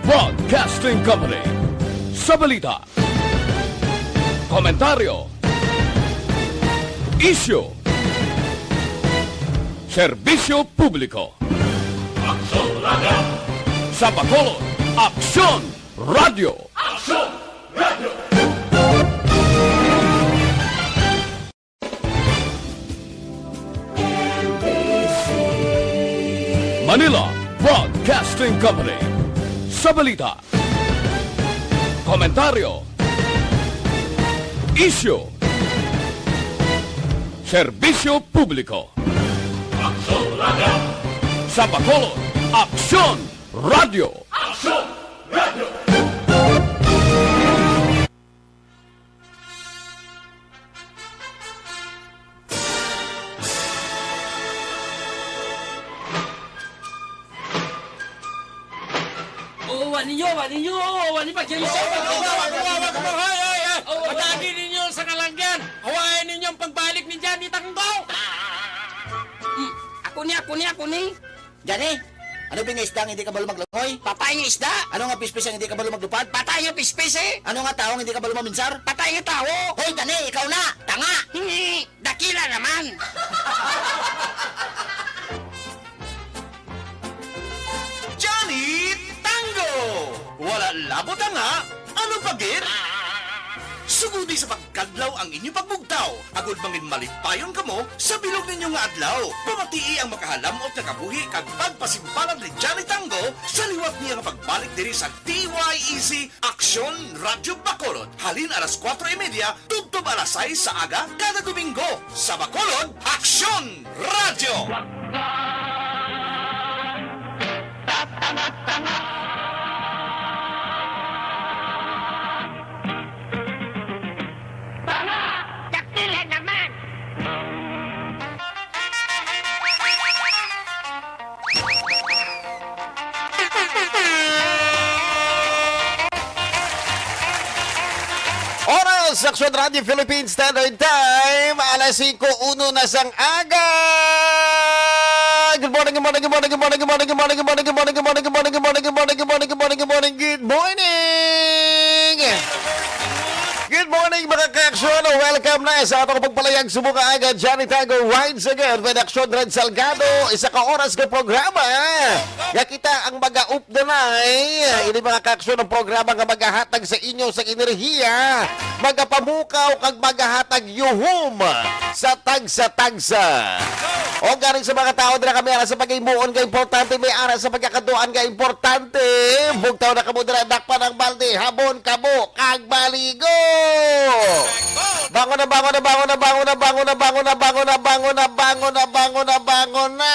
Broadcasting Company. Sa balita, komentaryo, isyu, serbisyo publiko. Aksyon Radio. Sa Bacolod, Aksyon Radio. Aksyon Radio. Manila Broadcasting Company. Sa balita, komentaryo, isyu, serbisyo publiko. Aksyon Radio. Sa Bacolod, Aksyon Radio. Aksyon Radio. Wani pagkiyo. Matagi ninyo sa kalanggan. Hawain ninyo ang pagbalik ni Johnny Tango. Ako ni. Johnny, ano ba nga isda ang hindi ka balo maglangoy? Patay nga isda. Ano nga pispis ang hindi ka balo maglupad? Patay nga pispis eh. Ano nga tao ang hindi ka balo maminsar? Patay nga tao. Hoy, Johnny, ikaw na. Tanga. Dakila naman. Johnny Tango! Wala labot nga! Ano pagir? Sugudi sa pagkadlaw ang inyong pagbugtaw. Agud mangin malipayon kamo sa bilog ninyo nga adlaw. Pamatii ang makahalamot na kabuhi kag pagpasimpalan ni Johnny Tango sa liwat niya nga pagbalik diri sa DYEC Aksyon Radio Bacolod. Halin alas 4:30, tugtog alas 6 sa aga kada Domingo. Sa Bacolod, Aksyon Radio! Oras, Aksyon Radio Philippines Standard Time, alas 5:01 na sang aga. Good morning. Good morning mga ka-aksyon. Welcome na sa atong pagpalayag sumuka agad. Johnny Tango rides again with Aksyon Red Salgado. Isa ka oras ka programa. Nga kita ang mag-up na ini mga ka-aksyon ng programa nga maghahatag sa inyo sa enerhiya. Magapamukaw kag maghahatag yuhum sa tagsa-tagsa. O galing sa mga tao na kami ara sa pag-imuon ka importante, may ara sa pagkakaduan ka importante. Bugtaw na kamo dira dakpan ang balde, habon kamo kag baligo. Bangon na.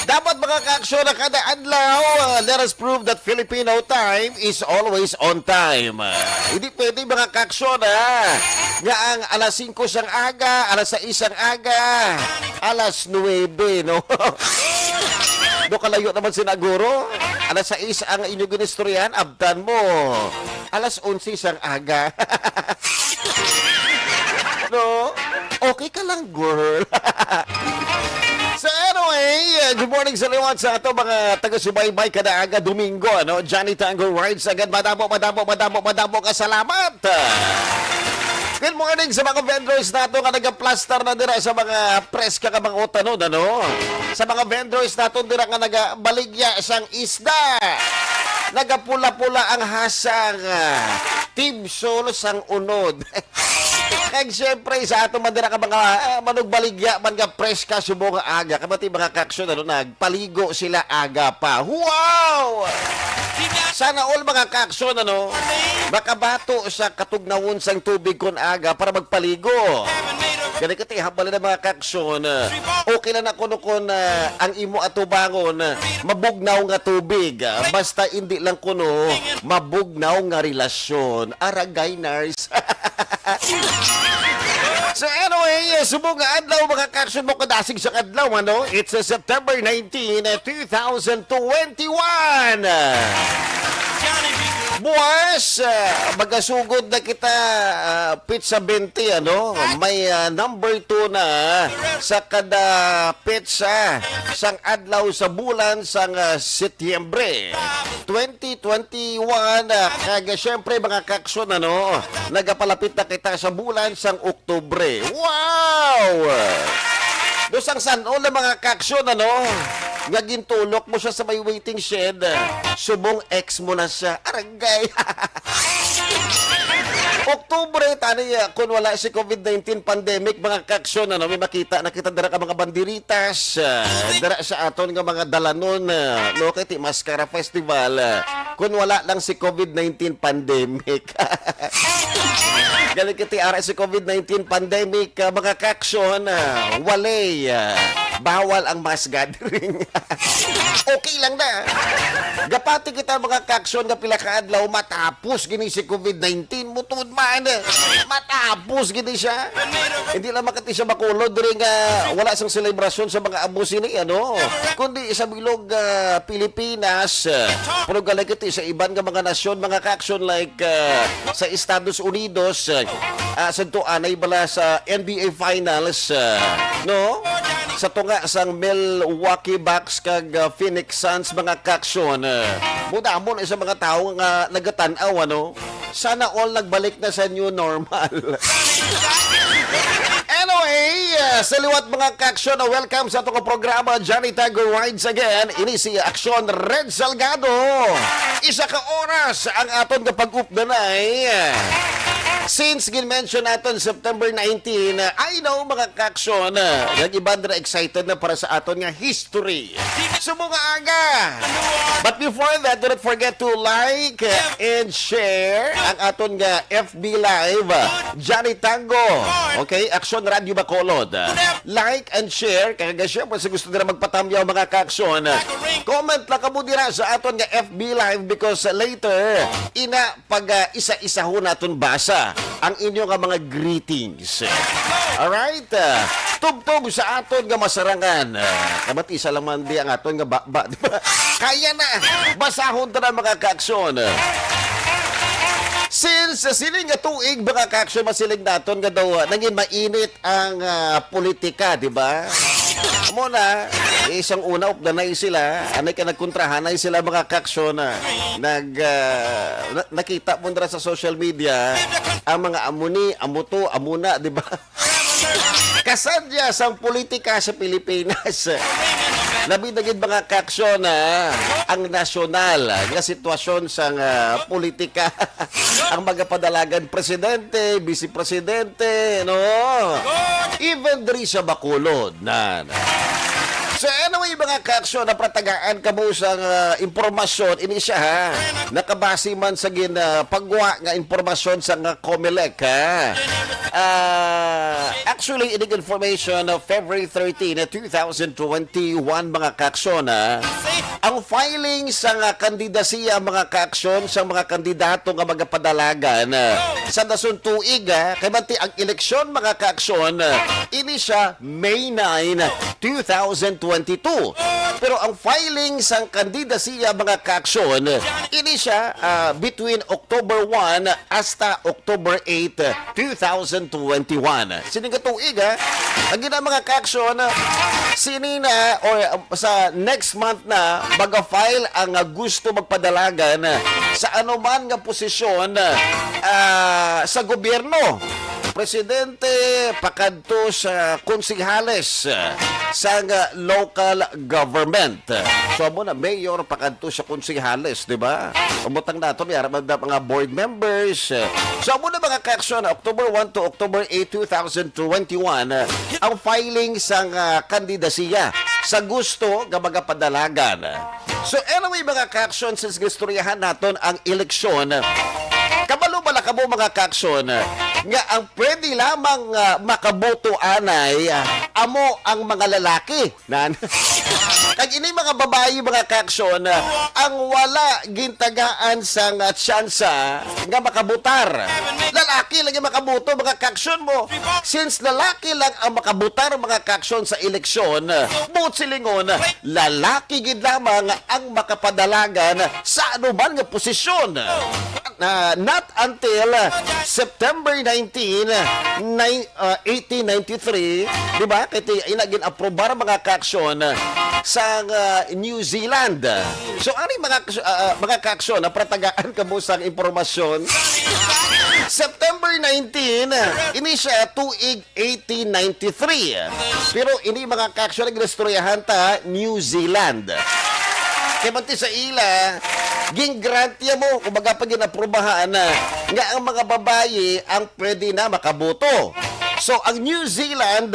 Dapat mga ka-aksyon na kada adlaw, let us prove that Filipino time is always on time. Hindi pwede mga ka-aksyon nga ang alas 5 sang aga, alas 6 sang aga, alas 9, no? Do kalayo naman sinaguro. Alas 6 ang inyong ginistoryan, abdan mo. Alas 11 sang aga. No? Okay ka lang, girl. So anyway, good morning sa liwat sa ato mga taga-subaybay kada aga Domingo, no? Johnny Tango rides agad. Madamo ka salamat. Good morning sa mga vendors nato nga nagaplaster na dira sa mga preska ka mga utanon, ano? Sa mga vendors nato dira nga nagabaligya sang isda. Nagapula-pula ang hasang Team Sol sang unod. Kag siyempre sa ato mandira ka mga manugbaligya man nga preska subo nga aga. Kamati mga ka-aksyon ano, nagpaligo sila aga pa. Wow! Sana all mga ka-aksyon ano, makabato sa katugnawon sang tubig kon aga para magpaligo. Gani kati habal na mga ka-aksyon, okay lang na kuno kon ang imo atubangon mabugnaw nga tubig. Basta hindi lang kuno mabugnaw nga relasyon. Aragay nurse. So anyway, subong nga adlaw mga ka-aksyon mo kadasig sa adlaw ano. It's September 19, 2021. Viewers, magasugod na kita pizza 20, ano? May number 2 na sa kada pizza sang adlaw sa bulan sang Setyembre 2021. Kaya syempre mga kaksyon, ano? Nagapalapit na kita sa bulan sang Oktubre. Wow! Dosang sanon na mga kaksyon, ano? Nga gintulok mo siya sa may waiting shed, subong ex mo na siya. Aragay! Oktubre, tani, kung wala si COVID-19 pandemic, mga kaksyon, ano, may makita, nakita dara ka mga banderitas, dara sa aton nga mga dalanon, no, kiti Mascara Festival, kung wala lang si COVID-19 pandemic. Galing kiti ara si COVID-19 pandemic, mga kaksyon, walay, bawal ang mass gathering. Okay lang na. Gapati kita mga kaksyon nga pila ka adlaw matapos gini si COVID-19 mutud man. Matapos gini siya. Hindi lang makati siya makulod diri nga wala sang selebrasyon sa mga abusi ni ano. Kundi sa bilog Pilipinas. Pero galay kiti sa iban nga mga nasyon mga kaksyon like sa Estados Unidos sa anay bala sa NBA Finals no? Sa tunga sang Milwaukee Bucks kag Phoenix Suns mga kaksyon. Mudamon sa mga tao nga nagatanaw ano. Sana all nagbalik na sa new normal. Anyway, sa liwat mga kaksyon, welcome sa itong programa Johnny Tango Rides Again. Ini si Aksyon Red Salgado. Isa ka oras ang aton kapag-up na since gin-mention natin September 19, I know mga kaksyon, nag-iban na excited na para sa aton nga history. Sumunga aga! But before that, do not forget to like and share ang aton nga FB Live, Johnny Tango. Okay, Aksyon Radio Bacolod. Like and share, kaya syempre sa gusto nila magpatamyaw mga kaksyon, comment lang kamo dira sa aton nga FB Live because later, ina pag isa-isa ho naton basa ang inyong mga greetings. Alright? Tugtog sa aton nga masarangan. Kamat isa lang man di ang aton nga bakba. Diba? Kaya na. Basahon ta na mga kaksyon. Since siling nga tuig mga kaksyon masilig naton nga daw naging mainit ang politika, di ba? Muna, isang una updanay sila, anay ka nagkontrahanay sila mga kaksyon nakita mo dira sa social media ang mga amuni, amuto, amuna, di ba? Kasadya sa politika sa Pilipinas. Nabidagid mga kaksyon ang nasyonal nga sitwasyon sa politika. Ang magapadalagan presidente, vice-presidente, no? Even diri sa Bacolod na. So anyway mga kaksyon, napratagaan ka mo sa impormasyon, ini siya ha, nakabase man sa pagwa nga impormasyon sa COMELEC ha. Actually, inig information of February 13, 2021 mga kaksyon ang filing sa kandidasiya mga kaksyon sa mga kandidato nga magapadalagan sa dasun tuig kay banti ang eleksyon mga kaksyon ini siya May 9, 2022. Pero ang filing sa kandidasiya mga kaksyon ini siya between October 1 hasta October 8, 2021. Sining katuig ang gina mga kaksyon sinina or sa next month na baga-file ang gusto magpadalagan sa anuman nga posisyon sa gobyerno. Presidente pakadto sa konsihales sa local government. So mo na mayor pakadto sa konsihales, di ba? Umutang nato may mga board members. So mo na mga kaksyon October 1 to October 8, 2021 ang filing sa kandidasiya sa gusto nga magapadalagan. So anyway mga kaksyon, since gistoryahan naton ang eleksyon, kabalo bala kamo mga kaksyon nga ang pwede lamang makaboto anay amo ang mga lalaki. Kag ini mga babayi mga kaksyon ang wala gintagaan sa tsansa nga makabutar. Lalaki lang yung makaboto mga kaksyon mo. Since lalaki lang ang makabutar mga kaksyon sa eleksyon, buot silingon, lalaki gid lamang ang makapadalagan sa anuman nga posisyon. not until September 19, 1893, di ba? Kaya inagin aprobar mga kaaksyon sa New Zealand. So, ano yung mga kaaksyon na pratagaan ka mo sa impormasyon? September 19, ini siya tuig 1893. Pero ini mga kaaksyon na ginastoryahan ta New Zealand. Kaya manti sa ila, gingrantya mo, kumbaga pag ginaprubahaan na, nga ang mga babae ang pwede na makaboto. So, ang New Zealand,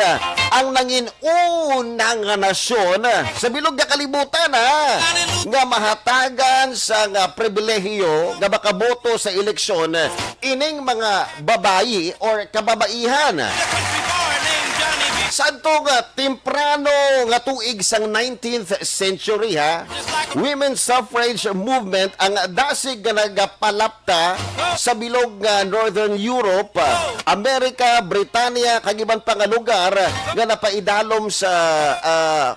ang nangin unang nasyon sa bilog nga kalibutan, nga mahatagan sa nga pribilehiyo nga makaboto sa eleksyon ining mga babae or kababaihan. Santo nga temprano nga tuig sang 19th century women's suffrage movement ang dasig nga nagapalapta sa bilog nga Northern Europe, Amerika, Britanya, kagiban pa nga lugar nga napaidalom sa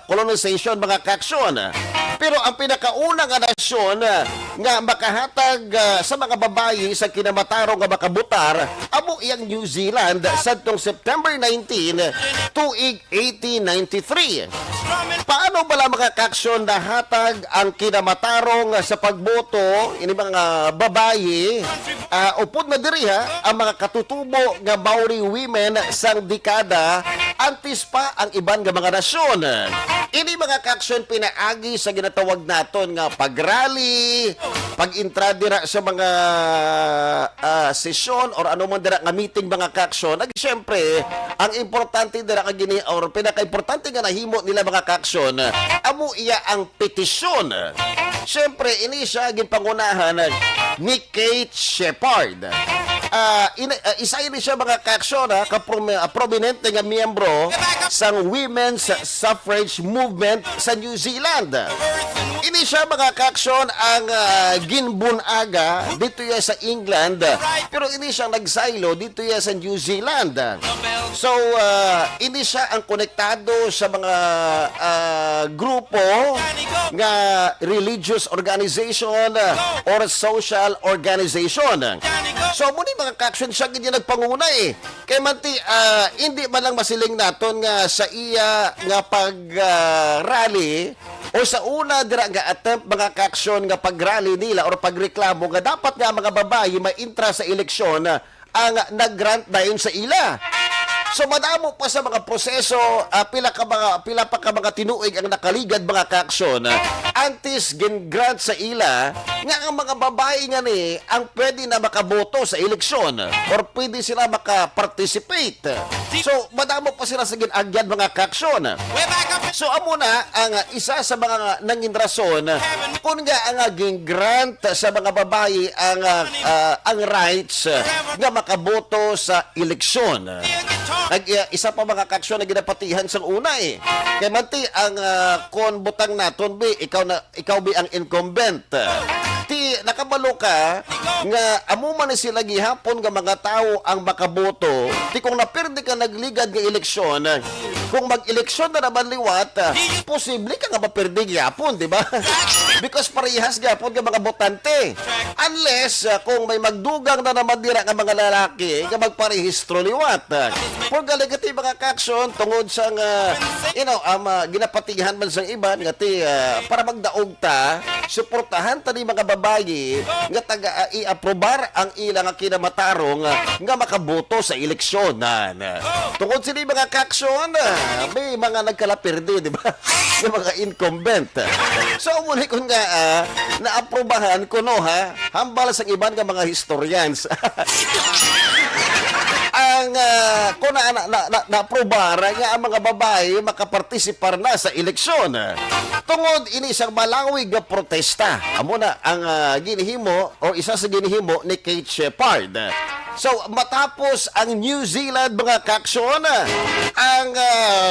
colonization mga kaaksyon. Pero ang pinakaunang nasyon nga makahatag sa mga babae sa kinamatarong nga makabutar amo iyang New Zealand sadtong September 19 tuig 1893. Paano bala mga kaaksyon nahatag ang kinamatarong sa pagboto ini mga babae upod na diri ang mga katutubo nga Maori women sang dekada antes pa ang iban nga mga nasyon. Ini mga kaaksyon pinaagi sa ginatawag naton nga pagrally, pag-intra dira sa mga sesyon or ano man dira nga meeting mga kaaksyon. Siyempre, ang importante dira ka gini or pinaka-importante nga nahimo nila mga kaaksyon, amo iya ang petisyon. Siyempre, ini siya ginpangunahan ni Kate Shepard. Isa ini siya mga kaaksyon prominente nga miyembro sa women's suffrage movement sa New Zealand. Ini siya mga kaaksyon ang ginbunaga dito ya sa England, pero ini siya nagsaylo dito ya sa New Zealand. So, ini siya ang konektado sa mga grupo nga religious organization or social organization. So, muna mga kaaksyon siya ganyan nagpanguna Kaya manti, hindi man lang masiling naton nga sa iya nga pag-rally o sa una dira nga attempt mga kaaksyon nga pag-rally nila or pagreklamo nga dapat nga mga babae ma-intra sa eleksyon ang nag-grant dayon sa ila. So madamo pa sa mga proseso, pila pa ka mga tinuig ang nakaligad mga kaaksyon antes gin-grant sa ila nga ang mga babae nga ni ang pwede na makaboto sa eleksyon or pwede sila makaparticipate. So madamo pa sila sa ginagyan mga kaaksyon. So amo na ang isa sa mga nangin rason kung nga ang gin-grant sa mga babae ang rights nga makaboto sa eleksyon. Isa pa mga kaaksyon na ginapatihan sa una Kaya manti ang kon butang naton ikaw ang incumbent. Ti nakabalo ka nga amo man sila gihapon nga mga tao ang makaboto. Ti kung napirdi ka nagligad nga eleksyon, kung mag-eleksyon na naman liwat, posible ka nga mapirdi gihapon, di ba? Because parehas gihapon nga mga botante. Unless kung may magdugang na naman dira nga mga lalaki nga magparehistro liwat. For galigati mga kaaksyon tungod sa ginapatihan man sa iban nga para magdaog ta suportahan ta ni mga babae nga taga i-aprobar ang ilang kinamatarong nga makaboto sa eleksyon. Tungod sila mga kaaksyon, may mga nagkalapirdi, di ba? Yung mga incumbent. So muli ko nga naaprobahan ko hambal sa iban nga mga historians. Ang kung na-aprobar nga ang mga babae makapartisipar na sa eleksyon. Tungod ini isang malawig nga protesta. Amo na ang ginihimo o isa sa ginihimo ni Kate Shepard. So, matapos ang New Zealand mga kaaksyon, ang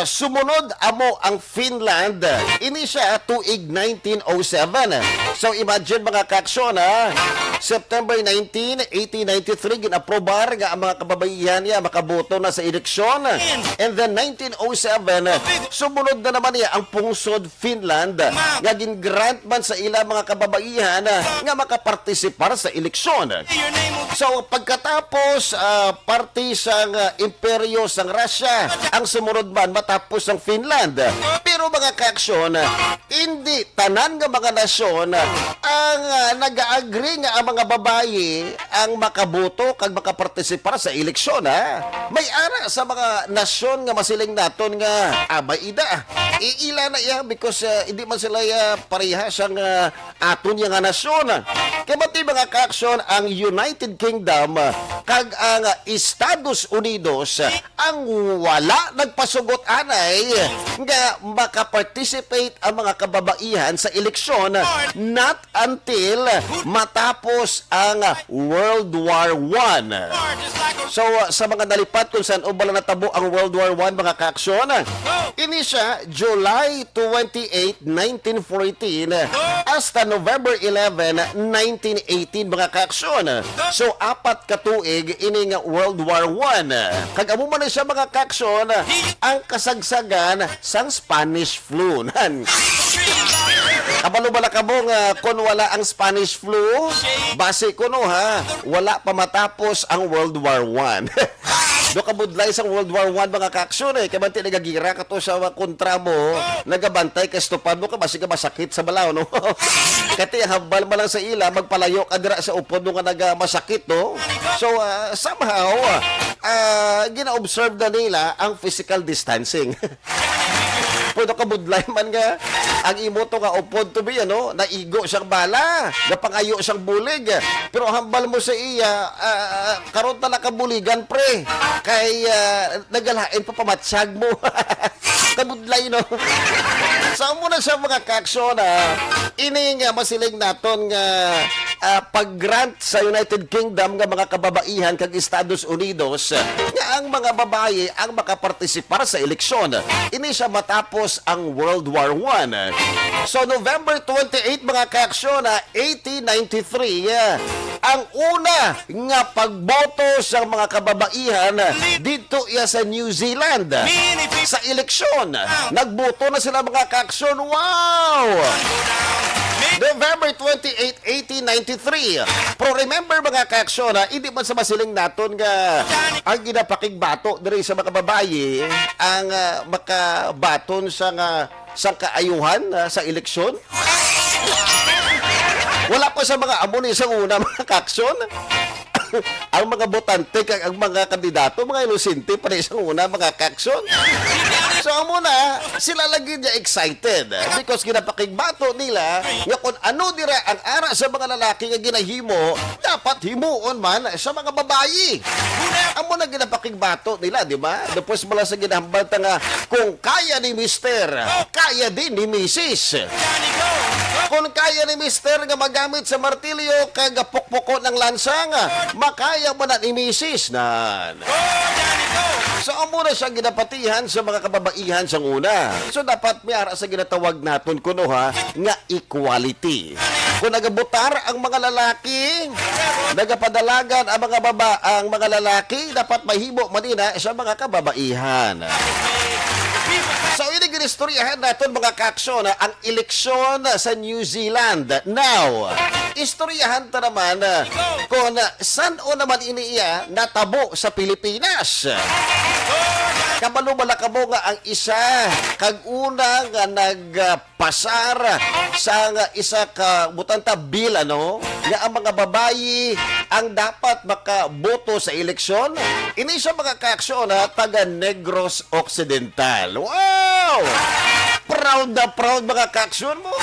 sumunod amo ang Finland. Ini siya tuig 1907. So, imagine mga kaaksyon September 19, 1893 ginaprobar nga ang mga kababaihan niya makaboto na sa eleksyon. And then 1907 sumunod na naman niya ang pungsod Finland nga gingrant man sa ila mga kababaihan nga makapartisipar sa eleksyon. So pagkatapos party sang imperyo sang Russia ang sumunod man matapos ang Finland. Pero mga kaaksyon, hindi tanan nga mga nasyon ang nag-agree nga ang mga babayi ang makaboto kag makapartisipar sa eleksyon. May ara sa mga nasyon nga masiling naton nga abay ida. Iila na iya because hindi man sila parehas ang aton nga nasyon. Kaya mati mga kaaksyon ang United Kingdom kag ang Estados Unidos ang wala nagpasugot anay nga makaparticipate ang mga kababaihan sa eleksyon not until matapos ang World War I. So sa mga nalipat kung saan ubala natabo ang World War I mga kaaksyon, ini siya July 28, 1914 hasta November 11, 1918 mga kaaksyon. So apat ka tuig ini nga World War I. Kag amo man siya mga kaaksyon ang kasagsagan sang Spanish flu. Kabalo bala ka mo nga kung wala ang Spanish flu, base ko no wala pa matapos ang World War I. Do kabudlay sang World War I mga kaaksyon kaya man nagagira ka to sa kontra mo, nagabantay ka stupad mo ka basi ka masakit sa balaw no. Kati habal man lang sa ila magpalayo ka dira sa upod no nga nagamasakit no. So somehow gina-observe na nila ang physical distancing. Pwede ka budlay man nga ang imo to nga upod to be naigo siyang bala, gapangayo siyang bulig. Pero hambal mo sa iya karon ta nakabuligan pre kay nagalain pa pamatsyag mo. Kabudlay no. Sa mo na sa mga kaaksyon ini nga masiling naton nga pag-grant sa United Kingdom nga mga kababaihan kag Estados Unidos nga ang mga babae ang makapartisipar sa eleksyon. Ini siya matapos ang World War I. So November 28 mga kaaksyon 1893 ang una nga pagboto sa mga kababaihan dito iya sa New Zealand sa eleksyon. Nagboto na sila mga kaaksyon. Wow! November 28, 1893. Pero remember mga kaaksyon, hindi man sa masiling naton nga ang ginapakigbato diri sa mga babae ang makabaton sa kaayuhan sa eleksyon. Wala pa sa mga amo ni sa una mga kaaksyon. Ang mga botante kag ang mga kandidato mga inosente pa sa una mga kaaksyon. So amo na sila lagi niya excited because ginapakigbato nila nga kung ano dira ang ara sa mga lalaki nga ginahimo dapat himuon man sa mga babayi. Amo na ginapakigbato nila, di ba? Tapos mula sa ginahambal nga kung kaya ni Mister, kaya din ni Mrs. Kung kaya ni Mister nga magamit sa martilyo kag pukpuko ng lansang, makaya mo na ni Mrs. nan. So amo na siya ginapatihan sa mga kababaihan sa una. So dapat may ara sa ginatawag naton kuno nga equality. Kung nagabutar ang mga lalaki, nagapadalagan ang mga lalaki, dapat mahimo manina sa mga kababaihan. So, ini ginistoryahan natin mga kaaksyon ang eleksyon sa New Zealand. Now, istoryahan ta naman kung saan o naman iniiya natabo sa Pilipinas. Kabalo-bala ka mo nga ang isa kag una nga nagpasar sa isa ka butanta bill nga ang mga babayi ang dapat makaboto sa eleksyon. Ini siya mga kaaksyon taga Negros Occidental. Wow! Proud na proud mga kaaksyon mo.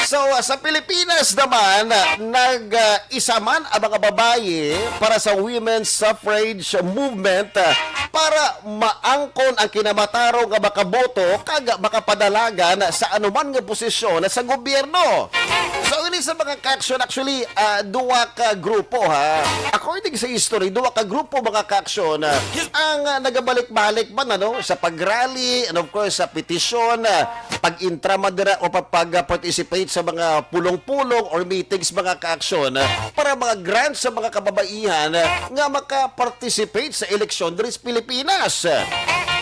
So, sa Pilipinas naman, nag-isa man ang mga babae para sa women's suffrage movement para maangkon ang kinamatarong nga makaboto kag makapadalagan sa anuman nga posisyon sa gobyerno. So, ini sa mga ka-action, actually, duwa ka grupo, ha? According sa history, duwa ka grupo mga ka-action ang nagabalik-balik man, ano, sa pag-rally, and of course, sa petisyon, pag-intramadera o pag-participate sa mga pulong-pulong or meetings mga ka-action para mga grants sa mga kababaihan nga maka-participate sa eleksyon diri sa Pilipinas.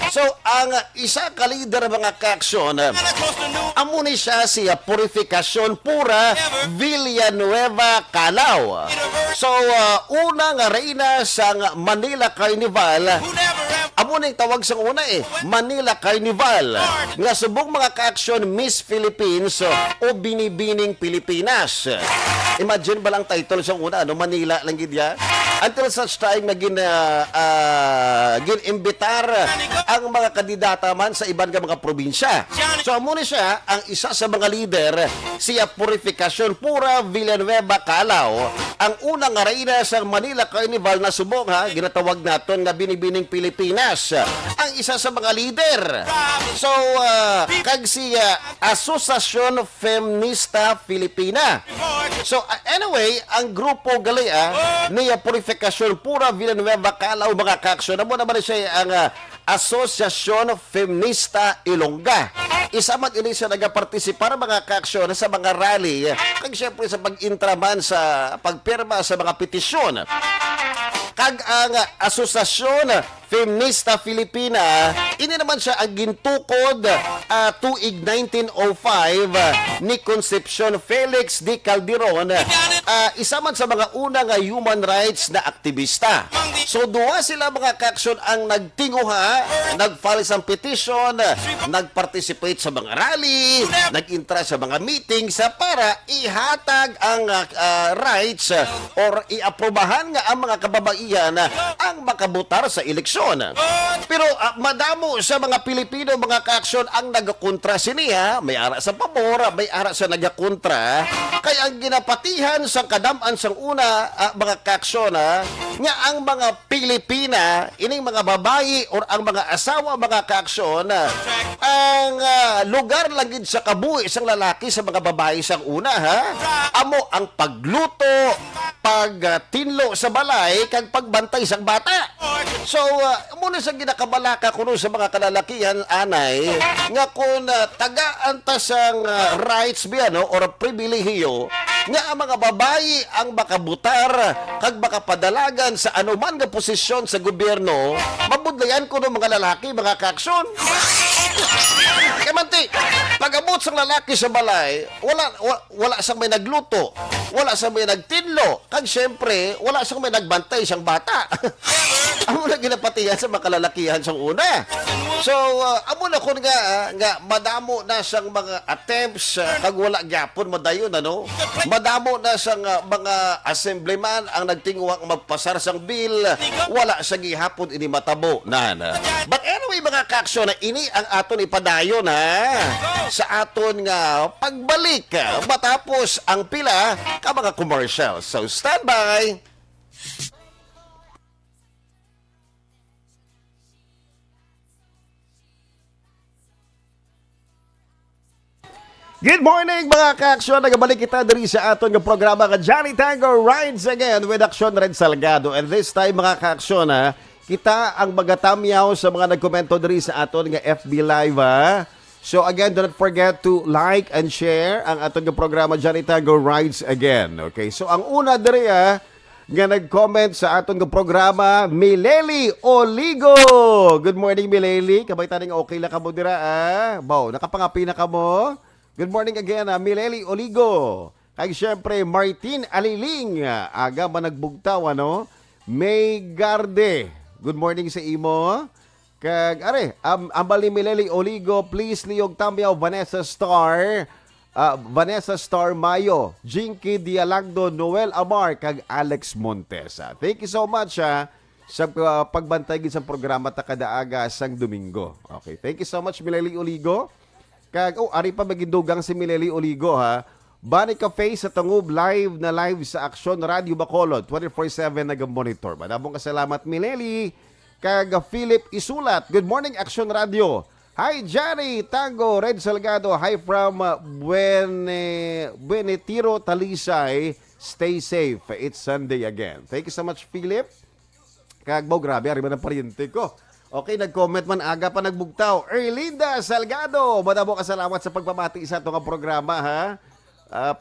So, ang isa ka leader mga ka-action, amo ni siya si Purificación Pura Villanueva Calao. So, una nga reyna sa Manila Carnival, amo ning tawag sa una Manila Carnival. Nga subong mga ka-action Miss Philippines o Binibining Pilipinas. Imagine ba lang title sa una, no? Manila lang gid ya. Until such time na gin-imbitar ang mga kandidata man sa ibang mga probinsya. So, amo ni siya ang isa sa mga leader, siya Purificación Pura Villanueva Calao, ang unang reyna sa Manila Carnival na subong, ha, ginatawag naton nga Binibining Pilipinas. Ang isa sa mga leader. So, kag siya Asociación Feminista Filipina. So, anyway, ang grupo gali niya Purificación Pura Villanueva Calao mga ka-action. Amo naman siya ang Asociación Feminista Ilongga. Isa man ini siya nagapartisipar mga ka-aksyon sa mga rally, kag syempre sa pag-intraman sa pagpirma sa mga petisyon. Kag ang Asosasyon Feminista Filipina, ini naman siya ang gintukod tuig 1905 ni Concepcion Felix de Calderon, isa man sa mga unang human rights na aktivista. So duwa sila mga ka-aksyon ang nagtinguha, nag-file sa petition, nag-participate sa mga rally, nag-intra sa mga meetings para ihatag ang rights or iaprobahan nga ang mga kababaihan ang makabutar sa eleksyon. Pero madamo sa mga Pilipino mga ka-aksyon ang nagakontra siniya, may ara sa pabor, may ara sa nagakontra, kaya ang ginapatihan sa kadaman sang una mga ka-aksyon nga ang mga Pilipina, ining mga babae or ang mga asawa mga ka-aksyon, ang lugar lagid sa kabuhi sang lalaki sa mga babae sang una, ha? Amo ang pagluto, pagtinlo sa balay, kag pagbantay sang bata. So, muna sa ginakabalaka kuno sa mga kalalakihan, anay, nga kung tagaan ta sang rights biya, no, or pribilehiyo, nga ang mga babae ang makabutar, kag makapadalagan sa anuman nga posisyon sa gobyerno, mabudlayan ko ng mga lalaki, mga ka-aksyon. Kaya manti, pag-abot sa lalaki sa balay, wala sang may nagluto, wala sang may nagtinlo, kag syempre, wala sang may nagbantay siyang bata. Amo na ginapatihan sa mga kalalakihan siyang una. So, amo na kun nga madamo na siyang mga attempts, kag wala gyapon madayon, ano? Madamo na siyang mga assemblyman ang nagtinguwang magpasar sang bill, wala sa gihapon ini matabo na. But anyway, mga ka-aksyon, na ini ang aton ipadayon, ha? Sa aton nga pagbalik matapos ang pila ka mga commercials. So, stand by! Good morning mga ka-aksyon, nagabalik kita diri sa aton nga programa ka Johnny Tango Rides Again with Action Red Salgado. And this time mga ka-aksyon, kita ang magatamyaw sa mga nagkomento diri sa aton nga FB Live, ha? So again, do not forget to like and share ang aton nga programa Johnny Tango Rides Again. Okay, so ang una diri nga nag-comment sa aton nga programa, Mileli Oligo. Good morning Mileli, kabay taning okay lang ka mo dira, Baw, nakapangapi na ka mo? Good morning again, Mileli Oligo. Kaya siyempre, Martin Aliling. Aga ba nagbugtaw, ano? May Garde. Good morning sa imo. Kag, ambal ni Mileli Oligo, please liyog tamyaw, Vanessa Star, Mayo, Jinky Dialagdo, Noel Amar, kag Alex Montes. Thank you so much, sa pagbantay sa programa ta kada aga sang Domingo. Okay, thank you so much, Mileli Oligo. Kag, ari pa magidugang si Mileli Oligo, ha? Bani ka face sa tungub live sa Action Radio Bacolod. 24/7 nag-monitor. Madamong kasalamat, Mileli. Kag, Philip Isulat. Good morning, Action Radio. Hi, Johnny Tango, Red Salgado. Hi from Buenetiro, Talisay. Stay safe. It's Sunday again. Thank you so much, Philip. Kagbaw, grabe. Arriba ng pariente ko. Okay, nag-comment man aga pa nagbugtaw. Erlinda Salgado. Madamo ka salamat sa pagpamati sa itong programa, ha?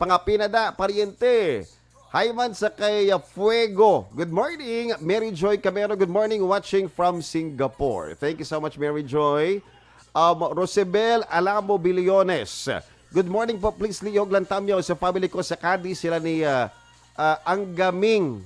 Pangapinada, pariente. Hi man sa kay Fuego. Good morning, Mary Joy Camero. Good morning, watching from Singapore. Thank you so much, Mary Joy. Rosebel Alamo Biliones. Good morning po, please liyog lang tamyo sa family ko sa Cadiz. Sila ni ang gaming.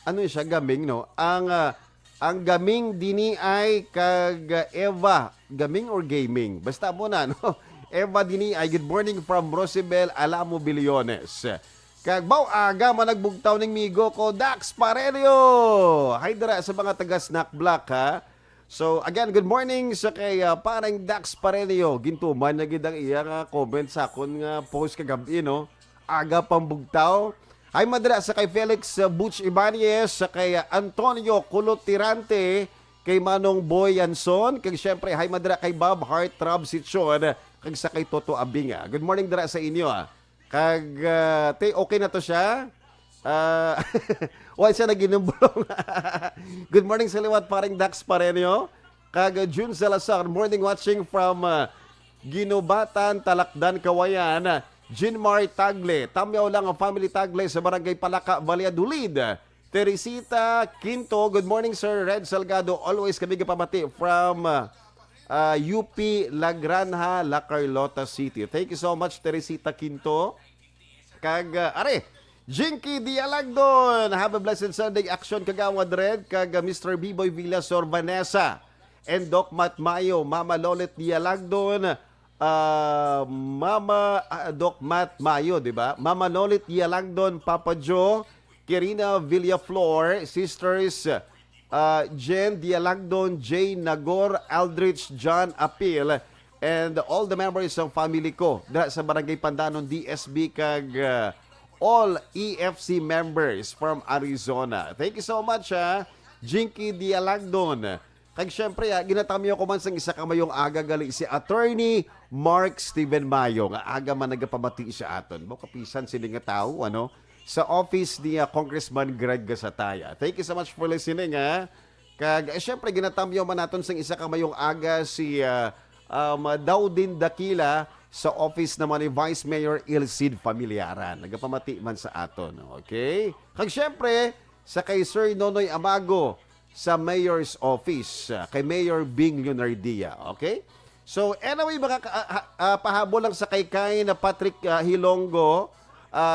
Ano siya, gaming, no? Ang gaming dini ay kag Eva. Gaming or gaming? Basta mo na, no? Eva dini ay good morning from Rosebel Alamo Biliones. Kagbaw aga managbugtaw ning migo ko Dax Parelio. Hi dara sa mga taga Snack Block, ha. So again, good morning sa kay parang Dax Parelio. Gintuman na gid ang iya comment sa akon nga post kagabi, no. Aga pambugtaw. Hi madara sa kay Felix Butch Ibanez, sa kay Antonio Culotirante, kay Manong Boy Anson, kay syempre hi madara kay Bob Hart Rob Sichon, kay sa kay Toto Abinga. Good morning dara sa inyo, ha. Kag, okay na to siya? Why siya naginumblong? Good morning sa liwat, paring Dax Parenio. Kag, June Salazar, morning watching from Ginubatan, Talakdan, Kawayan. Jinmar Tagle, tamyaw lang ang family Tagle sa Barangay Palaka, Valladolid. Teresita Quinto, good morning sir. Red Salgado, always kami kapamati from UP La Granja, La Carlota City. Thank you so much, Teresita Quinto. Kag, Jinky Dialagdon. Have a blessed Sunday. Action Kagawad Red. Kag, Mr. B-Boy Villasor Vanessa. And Doc Mat Mayo. Mama Lolet Dialagdon. Doc Mat Mayo, di ba? Mama Lolet Dialagdon. Papa Joe. Kirina Villaflor. Sisters Jen Dialagdon, Jay Nagor, Aldrich, John Apil, and all the members ng family ko sa Barangay Pandanon, DSB, kag all EFC members from Arizona. Thank you so much, Jinky Dialagdon. Kag syempre, ginatamyo ko man sang isa kamayong aga gali si Attorney Mark Steven Mayo, nga aga man nagapamati siya aton. Bo kapisan sila nga tao, ano? Sa office ni Congressman Greg Gasataya. Thank you so much for listening, ha. Kag syempre ginatamyo man naton sang isa ka mayong aga si Daudin Dakila sa office naman ni Vice Mayor Ilcid Familiaran. Nagapamati man sa aton, okay? Kag syempre sa kay Sir Nonoy Amago sa Mayor's office, kay Mayor Bing Leonardia, okay? So anyway, pahabol lang sa kay na Patrick Hilonggo.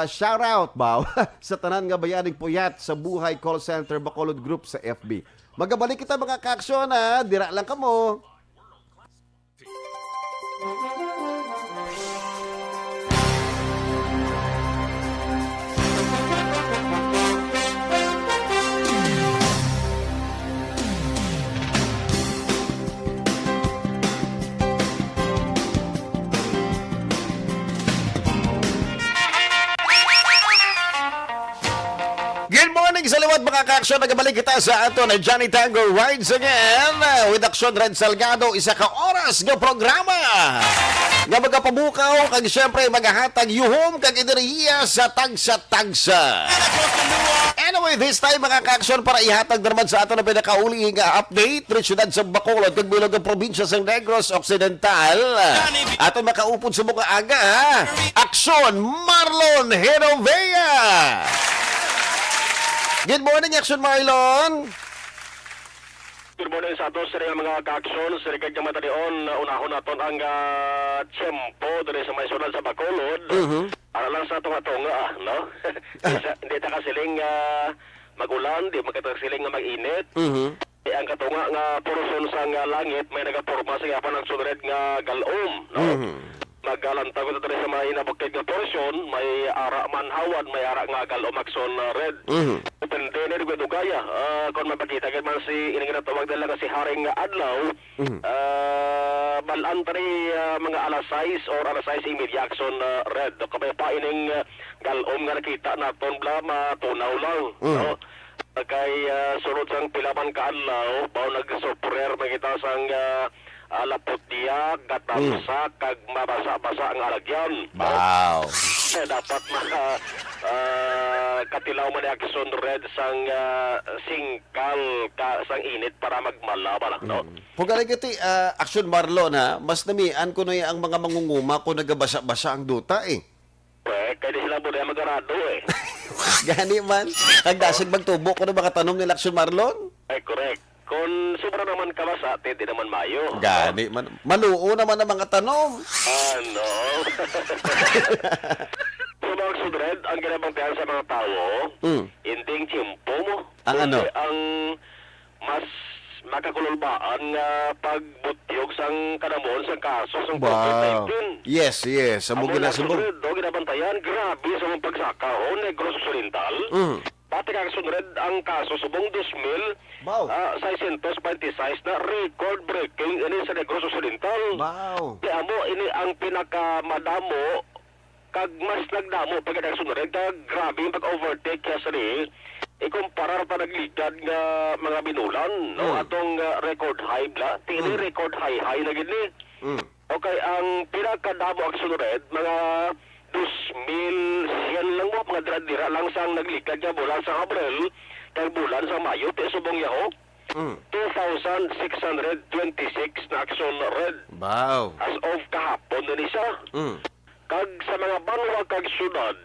Shout out ba sa tanan nga bayaning puyat sa Buhay Call Center Bacolod Group sa FB. Magabalik kita mga kaaksyon, ha. Dira lang kamo. Good morning sa liwat mga ka-aksyon. Nagabalik kita sa ato na Johnny Tango Rides Again with Aksyon Red Salgado. Isa ka oras nga programa nga magapabukaw kag syempre magahatag yuhom kag enerhiya sa tagsa-tagsa. Anyway, this time mga ka-aksyon para ihatag naman sa ato na pinakauli nga update sa siyudad sa Bacolod kag bilog ng probinsya sa Negros Occidental. Ato makaupod sa mga aga, Aksyon Marlon Herovea. Good morning, Action Marlon. Good morning sa ato, sir, mga ka-aksyon. Sir, kag yung matalion, unahon naton ang tiyempo dito sa may sunod sa Bacolod. Para lang sa tunga-tunga, no? Hindi ta kasiling magulan, di magkatasiling mag-init. Ang katunga nga poroson sa langit, may nagaporma sa yapan ng sunred nga galom, no? Naggalantag ko sa mga inabukid nga porsyon, may ara manhawan, may ara nga galom-akson red. Depende na rin dugaya. Kung mapakita ka man si ining natawag nila nga si Haring Adlaw, balantari mga alas 6 or alas 6 immediate action red. Kapay pa ining galom nga nakita naton bla matunaw lang. No? Kay sunod sang pilaman ka adlaw, baw nag-suprer makita sang lapot diya, gatamsa, kag mabasa-basa ang alagyan. Wow. Kaya dapat katilaw man ni Action Red sang singkal sang init para magmalaban. No? Kung galing iti, Action Marlon ha, mas namian ko na ang mga mangunguma kung nagabasa-basa ang duta eh. Kaya di sila mo na magarado eh. Gani man, kagdasig magtubo ko na mga tanong ni Action Marlon. Ay, correct. Kung sobra naman kabasa, di naman mayo. Gani man, maluo naman ang mga tanong. Ano? So, mga sudred, ang ginabantayan sa mga tao, inding tiyempo mo. Ang ano? Kasi ang mas makakululbaan nga pagbutyog sang kanamon sang kaso sang Wow. COVID-19. Yes. Amo Amo na ginasubog. sudred, ginabantayan, grabe sa mga pagsakahon, Negros Oriental. Pati kang sunred ang kaso subong 2000, Wow. 626 na record-breaking ini sa Negros Oriental. Wow. Kaya mo, ini ang pinakamadamo kag mas nagdamo pag nagsunod kag grabe yung pag-overtake kaya sari ikumparar pa nagligad nga mga binulan no atong record high bla tini record high na gini. Okay, ang pinakadamo ang sunod mga 2,100 lang mo mga dira lang sang nagligad nga bulan sa Abril kag bulan sa Mayo ti subong yaho 2,626 na action red Wow. as of kahapon din siya. Kag sa mga banwa kag syudad,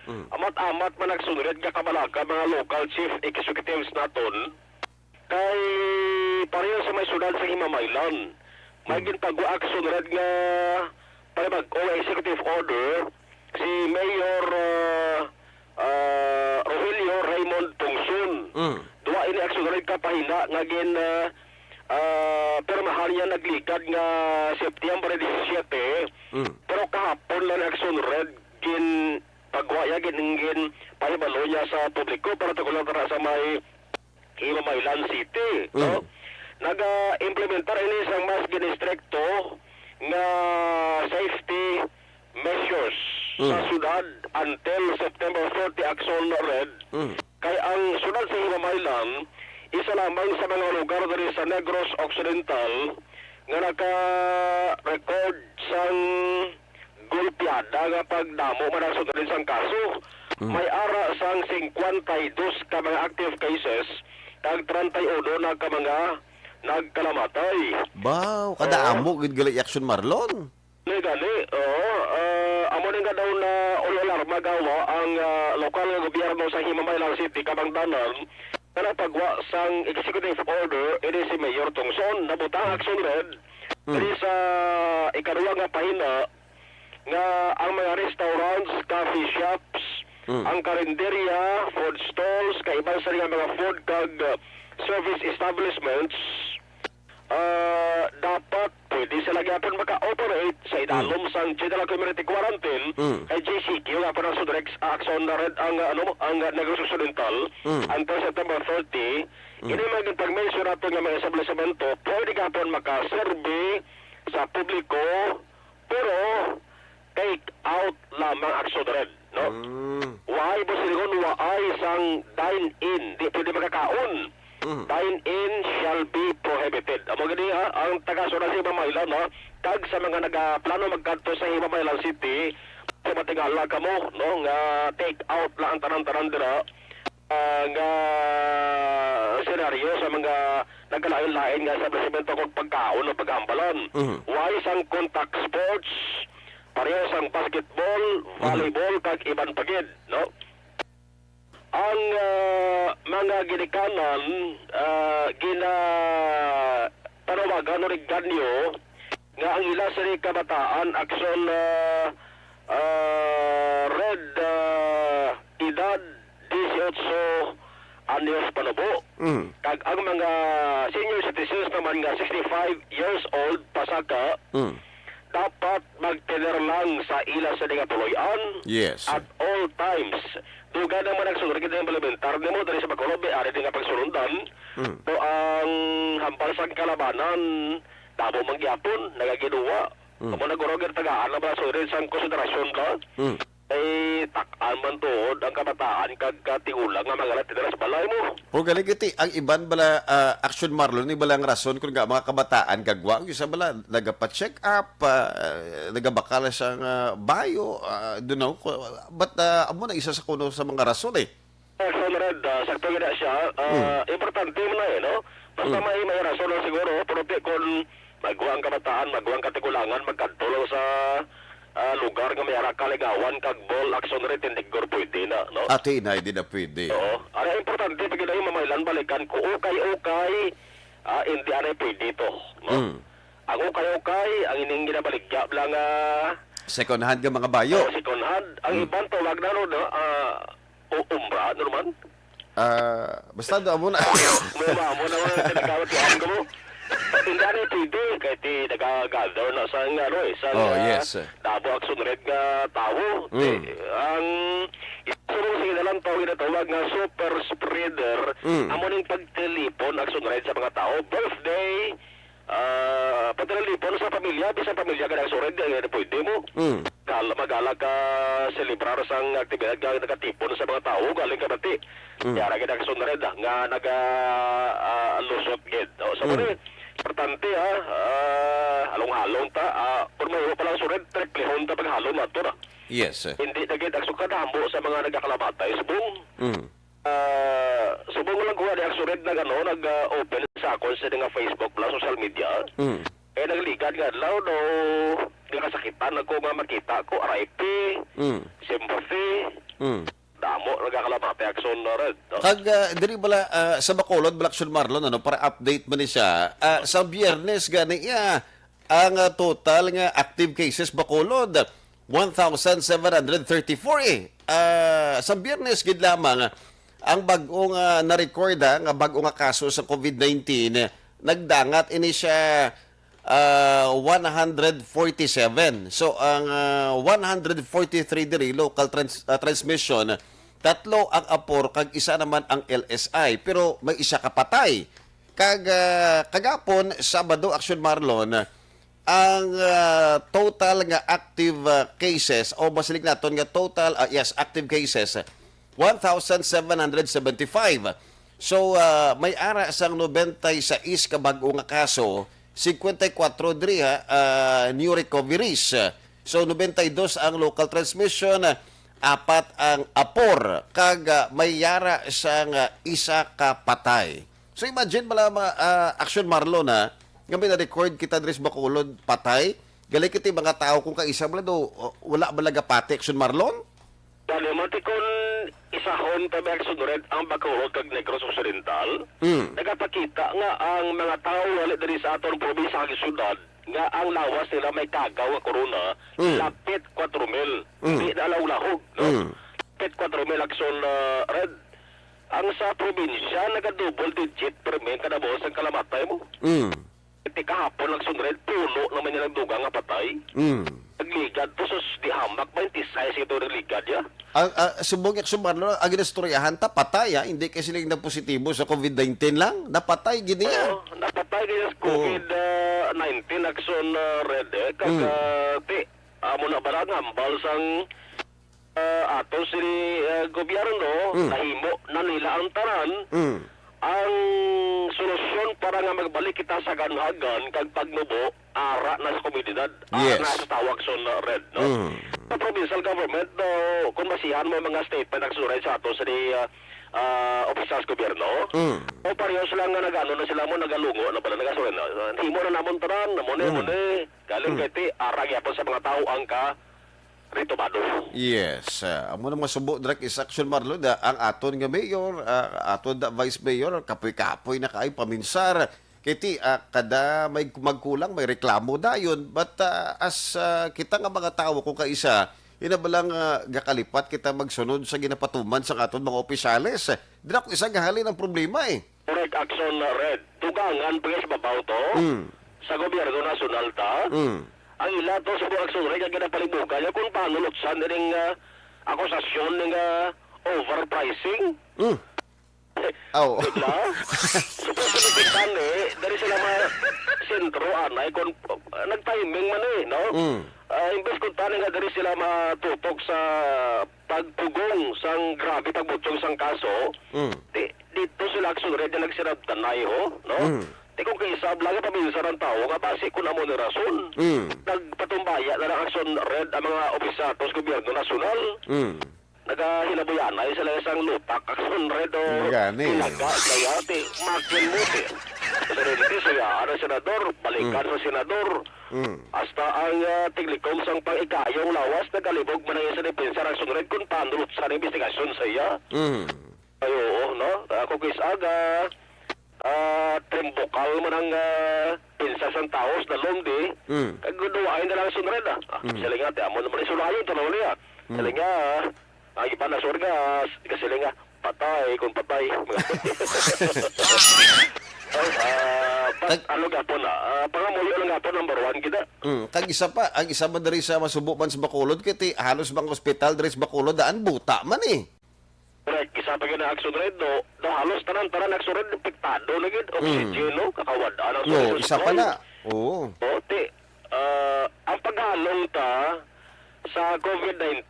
amat-amat man nagsunod nga kabalaga mga local chief executives naton kay pareho sa may syudad sa Himamaylan. May ginpag-action red nga pag-o executive order si Mayor Rogelio Raymond Tungsun. Duwa ini action red kapahina nga gin pero mahal niya naglikad nga September 17 pero kahapon lang action red gin pagwaya gin pahibalo niya sa publiko para tugulan tara sa may Himamaylan City no? Naga-implementar ini sa mas ginistrikto nga safety measures sa syudad until September 30 action red kay ang syudad sa Himamaylan isa lamang sa mga lugar dari sa Negros Occidental nga naka-record sang gulpiada nga pagdamo manasod rin sang kaso. May ara sang 52 ka mga active cases kag 31 na ka mga nagkalamatay. Wow, kada amo gid gali Action Marlon. Gani, amo nga daw na alarma gawa ang lokal nga gobyerno sa Himamaylan City Kabangdanan na pagwa sang executive order ini si Mayor Tungson na butang action red diri sa ikaduha nga pahina nga ang mga restaurants, coffee shops, ang karinderya, food stalls, kaibang sa mga food kag service establishments dapat pwede sila gyapon maka-operate sa idalom sang General Community Quarantine kay JCQ nga para sa direct action na red ang Negros Occidental until September 30. Ini maging pag-mention natin nga mga establishmento pwede gyapon maka-survey sa publiko pero take out lamang action red no? Why ba sila waay sang dine-in di pwede makakaon. Dine-in shall be prohibited. Amo gani ang taga-sura sa Himamaylan tag sa mga nagaplano magkanto sa Himamaylan City matingala ka mo no nga take out lang ang tanan-tanan dira nga senaryo sa mga nagkalain-lain nga sa presidente kung pagkaon o pag-ambalan. Why sang contact sports pareho sang basketball, volleyball kag iban pagid no? Ang mga ginikanan panawagan o ganyo nga ang ila sa kabataan action red edad 18 anyos panubo kag ang mga senior citizens naman nga 65 years old pasaka dapat magtener lang sa ila sa nga tuloyan at all times. Duga naman nagsunod kita yung implementar nimo dari sa Bacolod ari din nga pagsunundan. So ang hampal sa kalabanan dabo mangyapon nagagiduwa. Kamo nagoroger tagaan na ba so rin sang konsiderasyon ka. ay takaan man tuod ang kabataan kag katigulang nga magalat tinira sa balay mo. O galing iti, ang iban bala action Marlon, ni balang rason kung nga mga kabataan kagwa, yung isa bala, nagapa-check up, nagabakala siyang bayo, doon ako, but amo na isa sa kuno sa mga rason eh. So, Red, sakto gina siya, importante mo na no? Basta may rason lang siguro, pero kung magwa ang kabataan, magwa ang katigulangan, magkadtulaw sa lugar nga may kaligawan kag ball action rate hindi gor pwede na no Ate na hindi na pwede. oo ara importante pag gid mamailan balikan ko okay hindi ara pwede to no ang okay ang ining ginabaligya lang Second hand ka mga bayo. second hand ang iban tawag na no umbra ano man Basta do amo na. mo na tinagawat yung mo hindi na pwede kahit nag-gather na sa sa yes. Dabo action rate nga tao. Ang isuro sila lang tawag na tawag nga super spreader amo ning pagtelefon action rate sa mga tao. Birthday, pagtelefon sa pamilya, bisan pamilya ka action rate, hindi pwede mo. Magala ka celebrar sang aktibidad nga nakatipon sa mga tao, galing ka bati. Yara ka action rate nga nag-lusot gid. So, importante halong-halong ta kung may pa lang sured triplehon ta paghalong nato na Yes. hindi nagit ang sukadambo sa mga nagkakalabatay subong subong lang kuha ang sured na nag-open sa akon sa nga Facebook plus social media nagligad nga law no nakasakitan ako nga makita ko RIP sympathy damo nagkakalabatay akson na red Kag diri bala sa Bacolod Blackson Marlon ano para update man ni siya sa Biyernes gani ang total nga active cases Bacolod 1,734 sa Biyernes gid lamang ang bag-o nga na-record nga bag-o nga kaso sa COVID-19 nagdangat ini siya 147. So, ang 143 diri local transmission, tatlo ang apor, kag isa naman ang LSI. Pero may isa kapatay. Kagapon, Sabado, Action Marlon, ang total nga active cases, o basilig naton nga total, active cases, 1,775. So, may ara sang 96 ka bag-o nga kaso, 54 diri new recoveries. So 92 ang local transmission, 4 ang apor kag may yara sang isa ka patay. So imagine bala action Marlon nga may na-record kita diri sa Bacolod patay. Gali kiti mga tao kung kaisa bala do wala balaga pati action Marlon. Dali matikon isahon tabi action red ang Bacolod kag Negros Occidental. Nagapakita nga ang mga tao wala diri sa aton probinsya kag syudad nga ang lawas nila may kagaw nga corona lapit 4,000. Di na lahog, no? Lapit 4,000 action red. Ang sa probinsya naga-double digit per men kada buwan ang kalamatay mo. Iti kahapon action red puno naman nilang dugang nga patay. Nagligad to sus di hamak 26 ito nagligad ya. Ang subong action Marlon ang ginastoryahan ta patay hindi kasi sila na positibo sa COVID-19 lang napatay gini Oo, napatay kaya sa COVID-19 action red kag amo na ba nga ambal sang ato si gobyerno nahimo na nila ang tanan ang solusyon para nga magbalik kita sa ganhagan kag pagnubo ara na sa komunidad Yes. na sa tawag son red no sa provincial government no kung masihan mo mga statement nagsuray sa ato sa di opisal sa gobyerno o parehas lang nga nagano na sila mo nagalungo na pala nagasuray na himo na namon tanan namon galing kay ara gyapon sa mga tao ang ka rito bado. Yes. Amo na masubo direct is action Marlon ang aton nga mayor, aton da vice mayor kapoy-kapoy na kaay paminsar. Kiti kada may magkulang may reklamo dayon but as kita nga mga tao kung kaisa inabalang gakalipat kita magsunod sa ginapatuman sa aton mga opisyales. Dira ko isa gahalin ang problema Correct action red. Tugangan pagis babaw to sa gobyerno nasyonal ta. Ang ila to sa buwag sunod kaya ginapalibugan niya kung paano lutsan ng akusasyon ng overpricing. Oh. Diba? Supposed to dari sila mga sentro, anay, kung nag-timing man no? Imbes kung tani nga dari sila matutok sa pagpugong sang grabe pagbutong sang kaso, dito sila action red na nagsirap tanay ho, no? Di kung kaisab lang pabinsa ng tao, nga base ko na mo ni rason. Nagpatumbaya na ng action red ang mga opisyatos gobyerno nasyonal. Nagahinabuyanay sila isang lutak, action red o ilaga, gayati, makin mo, Presidente, sayaan ang senador, balikan sa senador. Hasta ang tiglikom sang pang-ikayong lawas, nagalibog man ang isa depensa ng action red kung panrut sa investigasyon sa iya. Ayo, no? Ako kisaga, trimbukal mo ng pinsas ng taos na lomdi, kaguduwain na lang sunred sila nga, tiamon naman isulayo, tanaw niya. Sila nga, ang iba na surgas, kasi sila nga, patay kung patay. Ano nga po na, pangamuyo lang nga po, number 1 kita. Kag isa pa, ang isa man dari sa masubo man sa Bacolod, kiti halos bang ospital dari sa Bacolod, daan buta man eh. Correct, isa pa gina action red, no? Halos tanan action red, piktado na gid, oxygen, no? Kakawad, No, isa pa na. Oo. Ote, ang paghalong ta sa COVID-19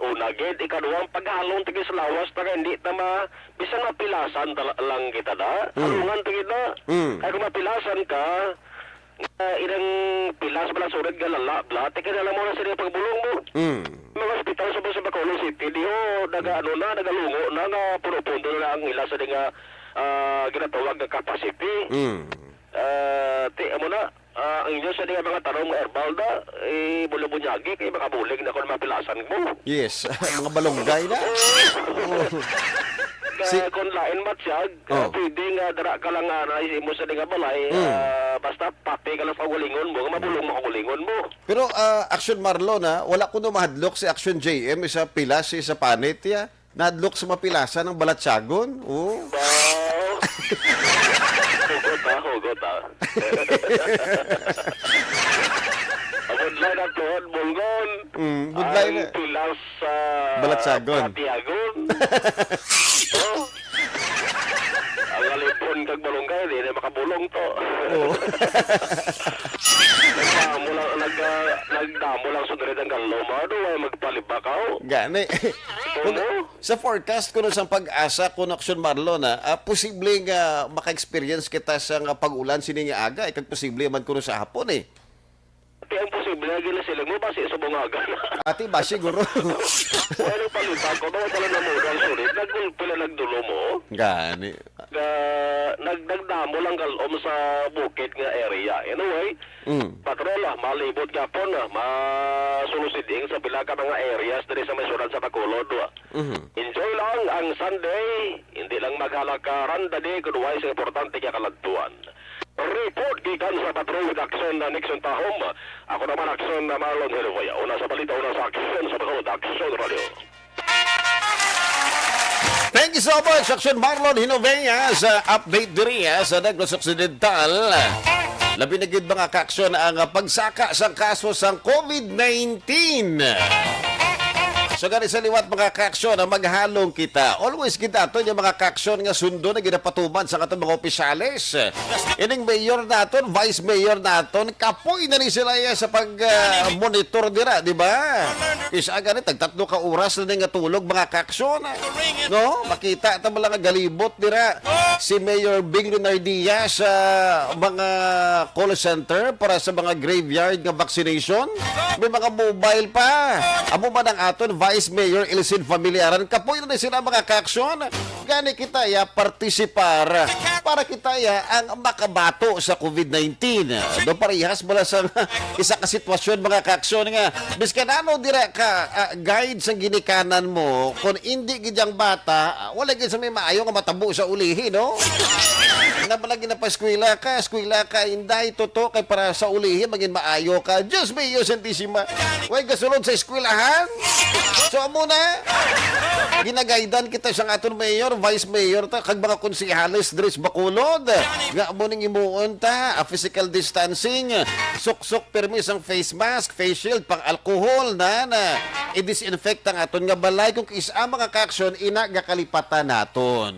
una gid, ikaduang paghalong tigis lawas ta hindi ta bisan mapilasan lang kita da. Halungan tigid na. Kaya kung mapilasan ka, ilang pilas bala surat galala, bla, tigid na mo na sila pagbulong mo. Mga hospital sa Bacolod City, di ho, nagalungo na, nga puro-pundo na ang ila sa nga ginatawag na capacity. Amo na, ang inyo sa mga tanong herbal na, bulabunyagi, kaya makabulig na kung mapilasan mo. Yes, mga balonggay na. Kung lain matsyag, pwede nga dara ka lang na mo sa nga balay, basta pati ka lang pagulingon mo, mabulong mo kagulingon mo. Pero Action Marlon, wala ko na mahadlok si Action JM, isa pilas, isa panit, ya. Nahadlok sa mapilasan ng Balatsagon. Oo. Hugot Budlay na to, Bulgon. Budlay na. Ang pilas sa Balatsagon. Patiagon. Ang alipon kag balonggay, di na makabulong to. Nagdamo lang sunod ang galomado, ay magpalibakaw. Gani. Sa forecast ko sa pag-asa ko Action Marlon, posible nga maka-experience kita sa pag-ulan sining aga, kag posible man kuno sa hapon eh. Ang posible nga gila sila mo basi sa bungaga. Ati ba siguro? Wala palibag ko, daw tala na mo ang sulit, nagpila nagdulo mo. Gani. Nagdamo lang galom sa bukid nga area. Anyway, patrola, malibot ka po na, masulusiding sa pila ka mga areas dari sa mesuran sa Bacolod. Enjoy lang ang Sunday, hindi lang maghalakaran, dadi kuduway sa importante ka kaladtuan. Report gikan sa Patrol Action na Nixon Tahom. Ako naman Action na Marlon Helvoya. Una sa balita, una sa Action sa Bacolod Action Radio. Thank you so much, Action Marlon Hinovea sa update diri sa Negros Occidental. Labi na gid mga ka-aksyon ang pagsaka sa kaso sa COVID-19. So gani sa liwat mga ka-aksyon na maghalong kita. Always kita ito yung mga ka-aksyon nga sundo na ginapatuman sa katong mga opisyales. Ining mayor naton, vice mayor naton, kapoy na rin sila sa pag-monitor nila, di ba? Isa gani, tagtatlo ka oras na nga tulog mga ka-aksyon. No? Makita ito mga galibot nila. Si Mayor Bing Lunardia sa mga call center para sa mga graveyard nga vaccination. May mga mobile pa. Amo man ang aton, Vice Mayor Ilsin Familiaran, kapoy na sila mga ka-aksyon. Gani kita partisipar para kita ang makabato sa COVID-19. Do parehas mula sa isa ka sitwasyon mga ka-aksyon nga biskan ano dira ka guide sa ginikanan mo kung hindi gidyang bata wala gid sa may maayo nga matabo sa ulihi, no? Nabalagi na pa eskwela ka inday toto kay para sa ulihi maging maayo ka. Diyos mío santísima. Way gasulod sa eskwelahan. So amo na ginagaidan kita sa aton mayor, vice mayor ta kag mga konsehales diri sa Bacolod. Nga amo ning imuon ta physical distancing, suksok permis ang face mask, face shield, pang alcohol na i-disinfect ang aton nga balay kung isa mga ka-aksyon ina gakalipatan naton.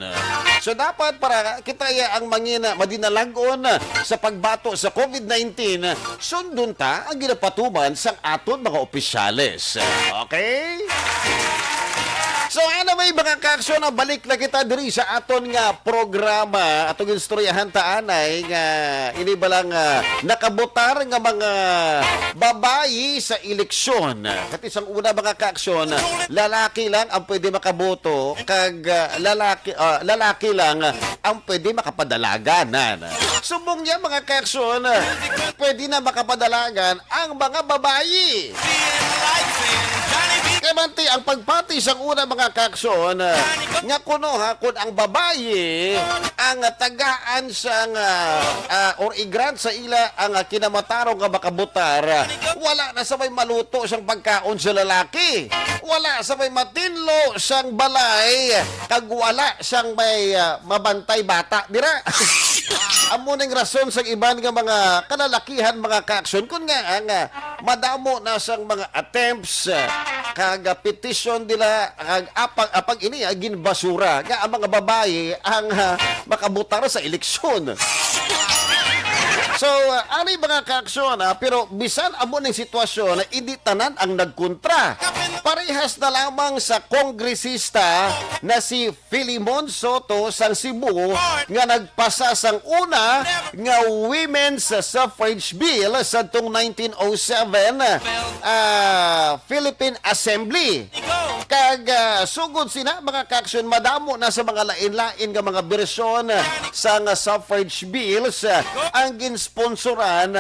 So dapat para kita ang madinalagon sa pagbato sa COVID-19, sundon ta ang ginapatuman sa aton mga opisyales. Okay? So ano may mga kaaksyon na balik na kita diri sa aton nga programa atong istoryahan taanay nga ini balang nakabotar nga mga babayi sa eleksyon. Kat isang una mga kaaksyon, lalaki lang ang pwede makaboto kag lalaki lang ang pwede makapadalagan. Subong niya mga kaaksyon, pwede na makapadalagan ang mga babayi. Kaya manti, ang pagpati sa una mga kaaksyon, nga kuno ha, kung ang babayi, ang tagaan sa or i-grant sa ila ang kinamatarong nga makabutar, wala na sa may maluto siyang pagkaon sa lalaki. Wala sa may matinlo siyang balay, kag wala siyang may mabantay bata. Dira? Amuning rason sa iban nga mga kalalakihan mga kaaksyon, kung nga ang madamo na sang mga attempts kag petition nila kag apag ini ginbasura nga ang mga babae ang makabutar sa eleksyon. So, ani mga kaaksyon, pero bisan amo ning sitwasyon, hindi tanan ang nagkontra. Parehas na lamang sa kongresista na si Filimon Soto sang Cebu nga nagpasa sang una nga Women's Suffrage Bill sa tong 1907 Philippine Assembly. Kag sugod sina mga kaaksyon, madamo na sa mga lain-lain nga mga bersyon sa suffrage bills ang ginsponsoran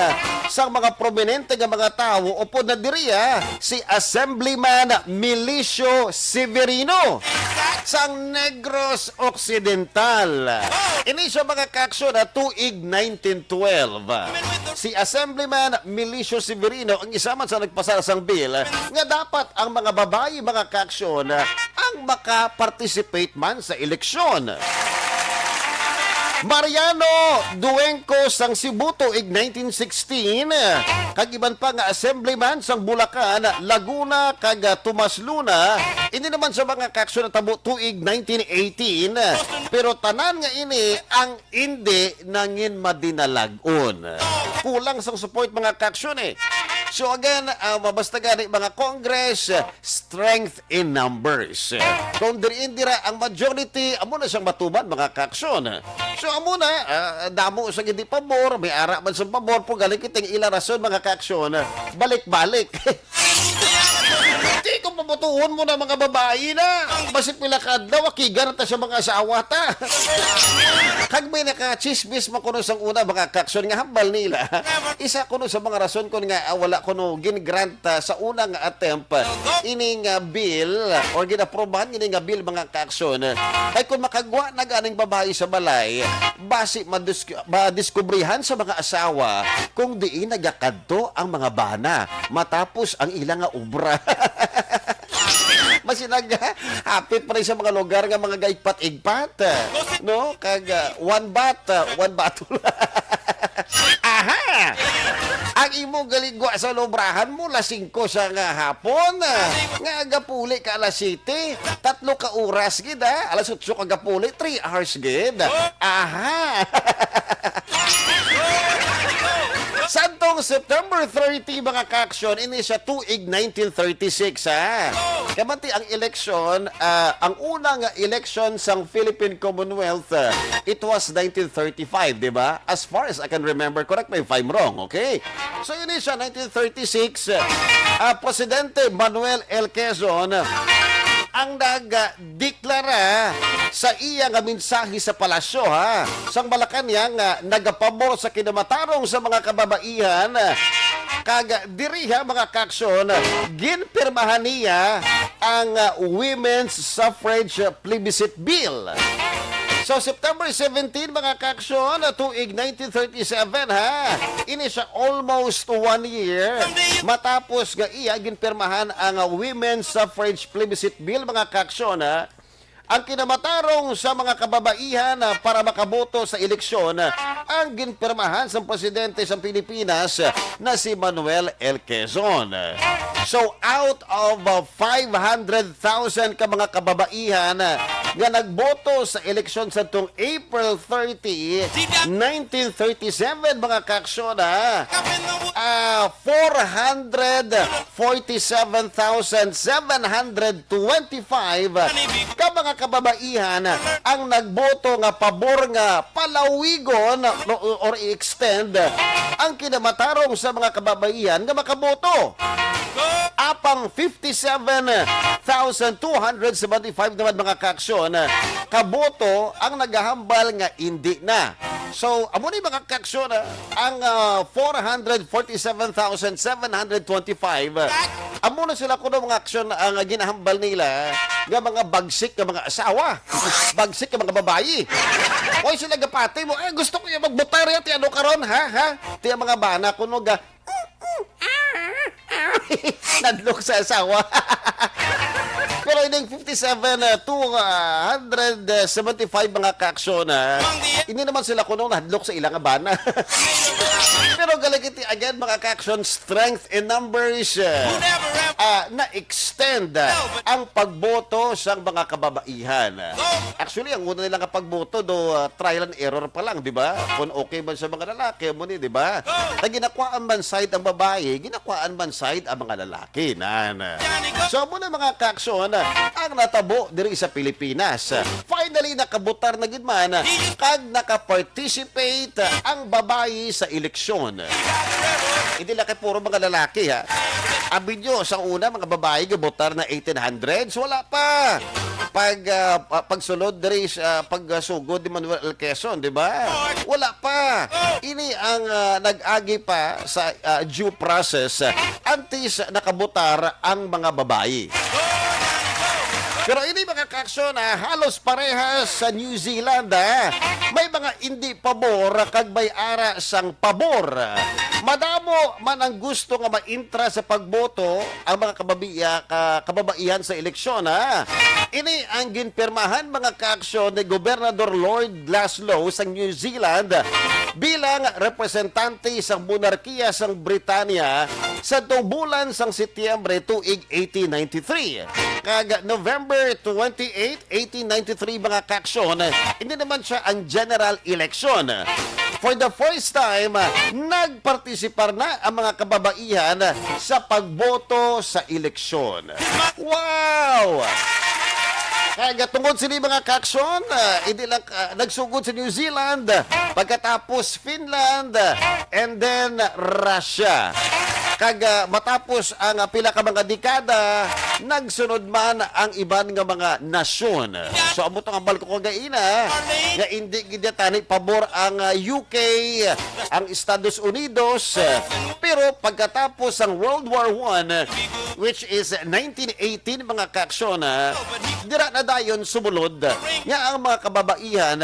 sa mga prominente nga mga tao upod na diriya si Assemblyman Milicio Severino sang Negros Occidental. Ini siya mga kaaksyon na tuig 1912. Si Assemblyman Milicio Severino ang isa man sa nagpasara sang bill nga dapat ang mga babae mga kaaksyon ang makaparticipate man sa eleksyon. Mariano Duengco sang Cebu tuig 1916, kag iban pa nga assemblyman sang Bulacan, Laguna kag Tomas Luna, ini naman sa mga kaaksyon na tabo tuig 1918, pero tanan nga ini ang hindi nangin madinalagon. Kulang sang support mga kaaksyon eh. So again, mabasta gani mga Congress, strength in numbers. Kung dira ang majority, amo na siyang matuman mga kaaksyon. So amo na, damo sa hindi pabor, may ara man sa pabor, po galing kitang ila rason mga kaaksyon, balik-balik. Di ko pabutuhon mo na mga babae na. Basi pila ka daw, akigan ta sa mga asawa ta. Kag may nakachismis makuno sang una mga kaaksyon nga hambal nila. Isa kuno sa mga rason ko nga wala kuno gin-grant sa unang attempt ining bill or ginaprobahan ining bill mga kaaksyon. Ay kung makagwa na ganing babae sa balay, basi madiskubrihan sa mga asawa kung diin nagakadto ang mga bana matapos ang ilang obra. Masinag hapit pa rin sa mga lugar nga mga gaigpat-igpat. No? Kag one battle. Aha! Ang imo galigwa sa lobrahan mo lasing ko sa nga hapon. Nga agapuli ka alas 7, 3 ka oras gid alas 8 ka agapuli, 3 hours gid. Aha! Santong September 30 mga kaaksyon, ini siya tuig 1936 Kamanti ang election, ang unang election sang Philippine Commonwealth, it was 1935, di ba? As far as I can remember, correct me if I'm wrong, okay? So ini siya 1936, Presidente Manuel L. Quezon ang nagdeklara sa iya nga mensahe sa palasyo sang Malacanang nagapabor sa kinamatarong sa mga kababaihan kag diriha mga kaaksyon ginpirmahan niya ang Women's Suffrage Plebiscite Bill. So, September 17, mga kaaksyon, tuig 1937, ini siya almost 1 year matapos nga iya ginpirmahan ang Women's Suffrage Plebiscite Bill, mga kaaksyon, ang kinamatarong sa mga kababaihan para makaboto sa eleksyon ang ginpirmahan sa presidente sa Pilipinas na si Manuel L. Quezon. So, out of 500,000 ka mga kababaihan nga nagboto sa eleksyon sa tong April 30, 1937 mga kaaksyon 447,725 ka mga kababaihan ang nagboto nga pabor nga palawigon or i-extend ang kinamatarong sa mga kababaihan nga makaboto. Apang 57,275 naman mga kaaksyon kaboto ang naghahambal nga hindi na. So, amo ni mga kaaksyon ang 447,725 amo na sila kuno mga aksyon ang ginahambal nila nga mga bagsik nga mga asawa. Bagsik nga mga babayi. Oy sila gapati mo, gusto ko yung magbutar ya ti ano karon ha? Ti mga bana kuno ga nadlok sa asawa. Pero ining 57,275 mga kaaksyon hindi naman sila kuno nadlok sa ilang bana. Pero galagiti again mga kaaksyon, strength in numbers na-extend ang pagboto sa mga kababaihan. Actually, ang una nilang pagboto trial and error pa lang, di ba? Kung okay man sa mga lalaki mo ni, di ba? Na ginakwaan man side ang babae, ginakwaan man side ang mga lalaki. So, muna mga kaaksyon, ang natabo diri sa Pilipinas. Finally, nakabutar na gid man kag nakaparticipate ang babae sa eleksyon. Hindi lang kay puro mga lalaki ha. Abi nyo, sa una mga babae gabotar na 1800s, wala pa. Pagsulod diri sa pagsugod ni Manuel L. Quezon, di ba? Wala pa. Ini ang nag-agi pa sa due process antes nakabotar ang mga babae. Pero ini mga kaaksyon halos parehas sa New Zealand may mga hindi pabor kag may ara sang pabor. Madamo man ang gusto nga maintra sa pagboto ang mga kababaihan sa eleksyon Ini ang ginpirmahan mga kaaksyon ni Gobernador Lord Glasgow sa New Zealand bilang representante sa monarkiya sa Britanya sa bulan sang Setyembre tuig 1893. Kag November 28, 1893 mga kaaksyon, hindi naman siya ang general election. For the first time, nagpartisipar na ang mga kababaihan sa pagboto sa eleksyon. Wow! Kaya tungod sila mga kaaksyon, hindi lang nagsugod sa New Zealand, pagkatapos Finland, and then Russia. Kag matapos ang pila ka mga dekada, nagsunod man ang iban nga mga nasyon. So amo tong ambal ko kagaina nga hindi gid tani pabor ang UK, ang Estados Unidos. Pero pagkatapos ang World War I, which is 1918 mga kaaksyon, dira na dayon sumulod nga ang mga kababaihan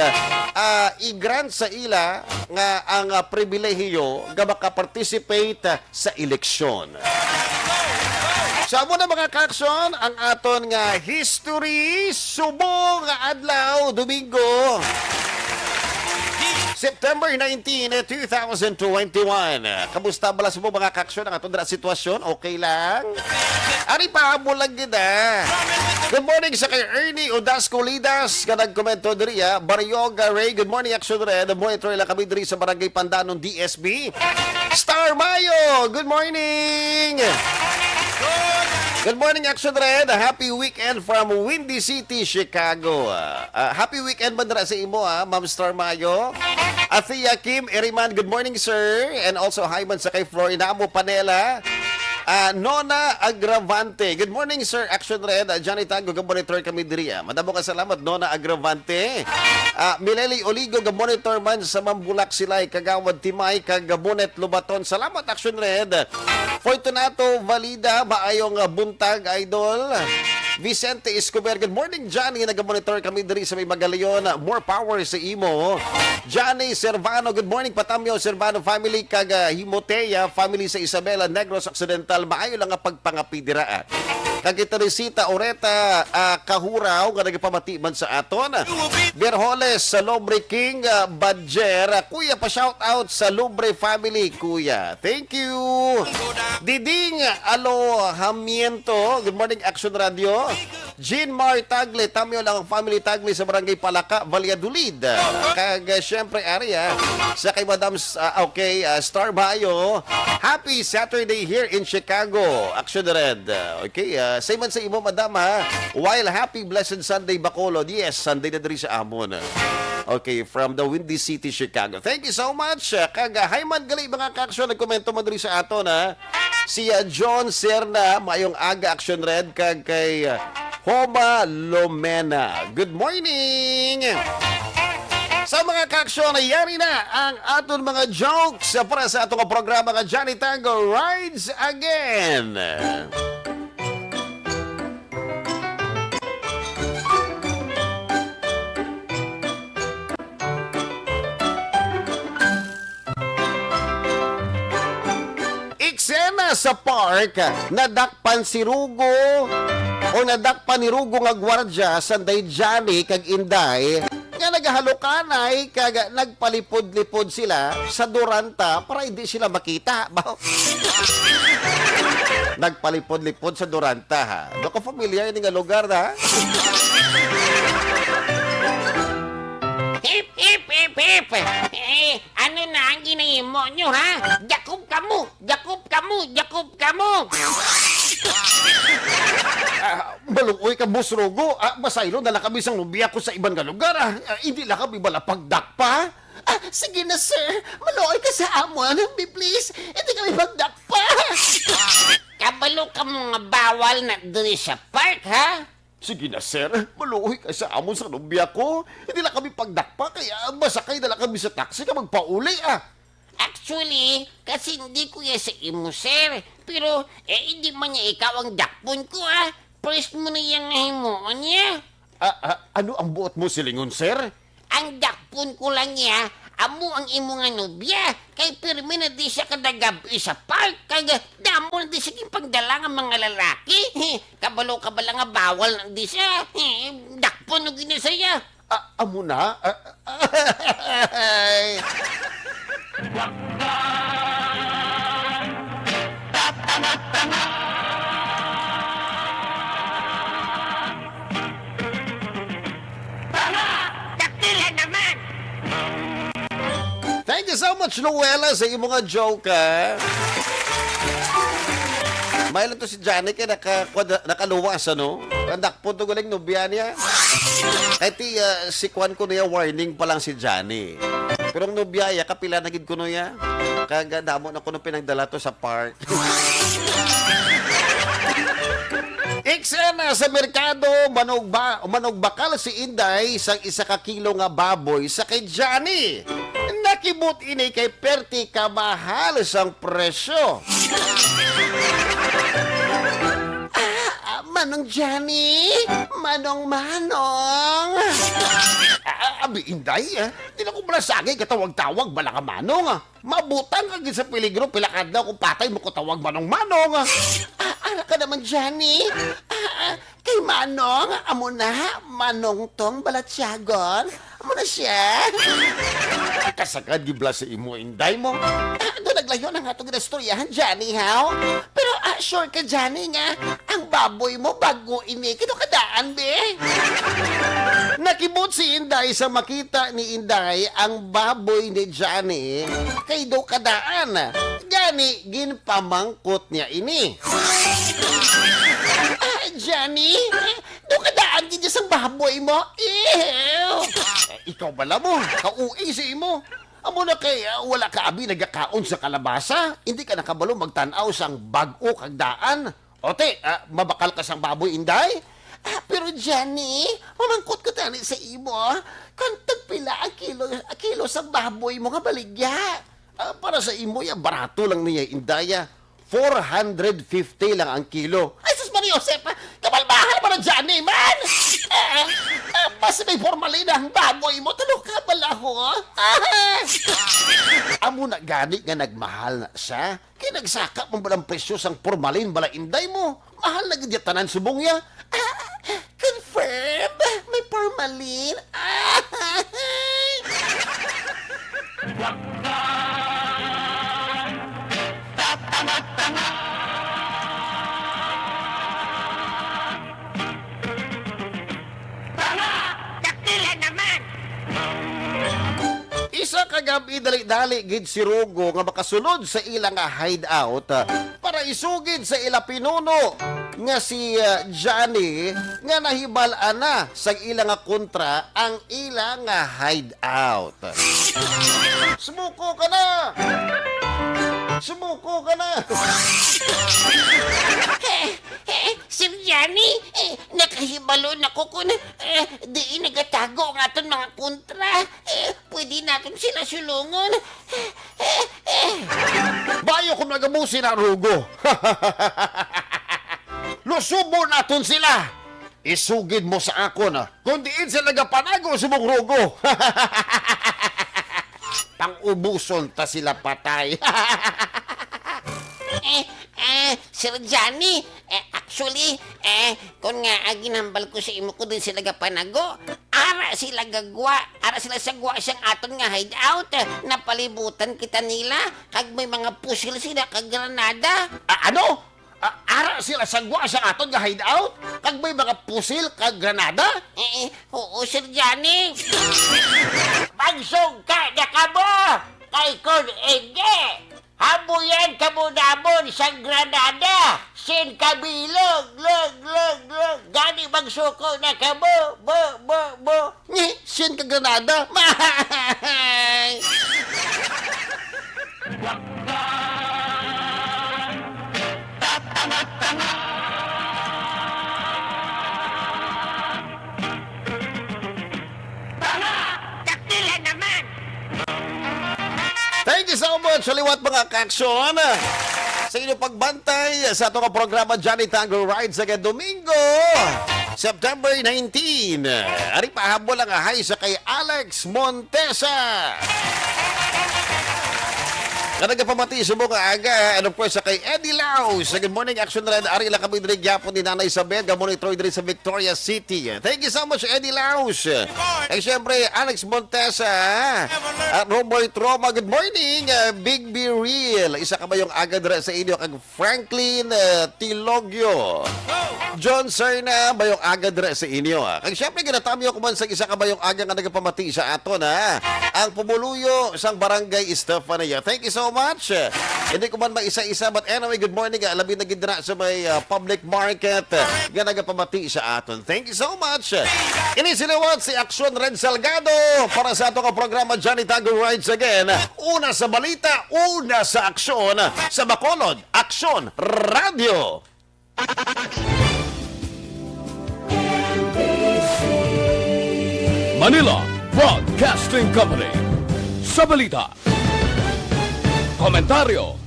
i-grant sa ila nga ang pribilehiyo nga makaparticipate sa eleksyon. Sa mo na mga kaaksyon, ang aton nga history subong nga adlaw Domingo September 19, 2021. Kamusta bala sa mo mga kaaksyon ang aton sitwasyon? Okay lang? Ari pa mo lang gina. Good morning sa kay Ernie Odasco Lidas ka nagkomento diri Baryoga Ray. Good morning action red. Monitor lang kami diri sa Barangay Pandanon DSB. Star Mayo. Good morning. Good morning, Action Red. Happy weekend from Windy City, Chicago. Happy weekend ba sa imo, Ma'am Star Mayo? Athea Kim Eriman, good morning, sir. And also, hi man sa kay Florina Amo Panela. Nona Agravante. Good morning, sir. Action Red. Johnny Tango, monitor kami diri. Madamo ka salamat, Nona Agravante. Mileli Oligo, monitor man sa Mambulak Silay, Kagawad Timay, Kagabonet Lubaton. Salamat, Action Red. Fortunato Valida, maayong buntag, idol. Vicente Escobar, good morning, Johnny. Nag-monitor kami diri sa may Magalayon. More power sa imo. Johnny Servano, good morning, Patamyo Servano family, kag Himotea family sa Isabela, Negros Occidental. Maayo lang nga pagpangapidira. Kag Teresita Oreta Kahuraw, nga nagpamati man sa aton. Berholes sa Lobre King Badger. Kuya, pa-shout out sa Lobre family, kuya. Thank you. Diding Alohamiento, good morning, Action Radio. Jean Mar Tagle, tamyo lang ang family Tagle sa Barangay Palaka, Valladolid. Kag syempre area sa kay Madam Star Bayo. Happy Saturday here in Chicago. Action Red. Okay, say man sa imo Madam ha. While happy blessed Sunday Bacolod. Yes, Sunday na diri sa amon. Okay, from the Windy City, Chicago. Thank you so much. Kag hi man gali mga ka-action nagkomento man diri sa aton ha. Si John Serna, mayong aga Action Red kag kay Homa Lomena. Good morning! Sa mga ka-aksyon, nayari na ang aton mga jokes para sa atong programa nga Johnny Tango Rides Again. Eksena sa park, nadakpan si Rugo o nadakpan ni Rugo nga gwardya sanday Johnny kag Inday nga nagahalukanay kag nagpalipod-lipod sila sa Duranta para hindi sila makita. Nagpalipod-lipod sa Duranta ha. Do ko familiar ni nga lugar ha? Hip, hip, hip, hip. Ano na ang ginahimo nyo, ha? Jakob kamu, Jakob kamu, Jakob kamu. Maluoy ka, Boss Rugo. Masaylo na lang kami sang lubiya ko sa ibang nga lugar. Hindi lang kami malapagdakpa. Sige na, sir. Maluoy ka sa amon. Please, hindi kami magdakpa. Kabalo ka mga bawal na diri sa park, ha? Sige na, sir. Maluoy ka sa amon sa lubiya ko. Hindi lang kami pagdakpa, kaya masakay na lang kami sa taxi ka magpauli, Actually, kasi hindi ko yan sa imo, sir. Pero, hindi man niya ikaw ang dakpon ko, ha? Press mo na yung nahimuan niya. Ano ang buot mo, silingon, sir? Ang dakpon ko lang niya, amo ang imo nga nobya. Kay pirmi na di siya kadagabi sa park. Kaya damo na di siya pagdala ng mga lalaki. Kabalo nga bawal na di siya. Dakpon o ginisaya. Amo na? Dakila naman! Thank you so much, Luella, sa iyong mga joke, May lang to si Johnny kaya nakaluwas, ano? Kandak po ito galing nubya niya. Kahit si Kwan ko niya, warning pa lang si Johnny. Pero ang nubya, kapila nagid ko niya. Kaya damo na ko nung pinagdala to sa park. Eksena sa merkado, manogbakal si Inday sa isa ka kilo nga baboy sa kay Johnny. Nakibot ini kay perti kamahal sang presyo. Manong Johnny, Manong. Abi Inday, di na ko malasagay katawag-tawag bala ka Manong. Mabutang agad sa peligro, pilakad na kung patay mo ko tawag Manong. Ano ka naman, Johnny? Kay Manong, amo na, Manong tong balatsyagon. Amo na siya. Kasagad gibla sa imo Inday mo. Doon naglayo ng atong ginastoryahan, Johnny, how? Pero sure ka, Johnny, nga, ang baboy mo bago ini. Kino kadaan, be? Nakibot si Inday sa makita ni Inday ang baboy ni Johnny kay do kadaan. Gani ginpamangkot niya ini. Johnny, doon kadaan din sa baboy mo. Ew! Ikaw bala mo, kauing si imo. Amo na kay wala ka abi nagakaon sa kalabasa. Hindi ka nakabalo magtanaw sang bag-o kag daan. Ote, mabakal ka sang baboy Inday? Pero Johnny, mamangkot ko tani sa imo. Kung tagpila ang kilo sa baboy mo nga baligya. Para sa imo, barato lang niya Indaya. 450 lang ang kilo. Ay, sus Mario Josep, kabalbahan pa na Johnny, man! Mas may formalin ang baboy mo, tulog ka pala ho. Amo na gani nga nagmahal na siya. Kaya nagsaka mo balang presyo sang formalin bala Inday mo. Mahal na gid tanan subong ya. Confirm, may formalin. Isa kagabi dali-dali gid si Rugo nga makasulod sa ilang hideout para isugid sa ila pinuno nga si Johnny nga nahibal-an na sa ilang kontra ang ilang hideout. Sumuko ka na! Sumuko ka na! Sir Johnny, nakahibalon ako kung di nagatago ang aton mga kontra. Pwede natin sila sulungon. Bayo kung nagamusin ang Rugo. Lusubo naton sila. Isugid mo sa akon, kung diin sila nagapanago sa mong Rugo. Pang-ubuson ta sila patay. Sir Johnny, actually, kung nga ginambal ko sa imo ko din sila gapanago, ara sila sagwa siyang aton nga hideout, napalibutan kita nila, kag may mga pusil sila kag granada. Ano? Ara sila sagwa sa aton nga hideout? Kag may mga pusil kag granada? Oo, Sir Johnny. Magsog ka na kamo, kay kon hindi. Habuyan kabunamon sa granada. Sin kabilog, log. Gani magsuko na kamo, bo. Sin kag granada? Mahay! Takila naman! Thank you so much, Liwat mga kaksyon. Sa inyong pagbantay sa itong programa Johnny Tango Rides again Domingo, September 19. Ari pahabol ang ahay sa kay Alex Montesa. Kanagapamati sa mga aga, ano po sa kay Eddie Laus. Good morning, Action Red. Ari lang kami din Yapon ni Nanay Isabel. Gamonoy Troy din sa Victoria City. Thank you so much, Eddie Laus. At syempre, Alex Montesa. At Romboy Troma, good morning. Big B Real. Isa ka ba yung aga dira sa inyo? Kag Franklin Tilogyo. John Serna, ba yung aga dira sa inyo? Kag syempre, ginatami ko man sa isa ka ba yung aga nga nagapamati sa aton, ha? Ang pumuluyo sang barangay Estefania. Thank you so much. Hindi ko man maisa-isa, but anyway, good morning. Labi na gidra sa may public market nga nagapamati sa aton. Thank you so much. Inisiliwat si Action Red Salgado para sa ato ka programa Johnny Tango Rides Again. Una sa balita, una sa aksyon sa Bacolod, Action Radio. Manila Broadcasting Company. Sa balita, komentaryo,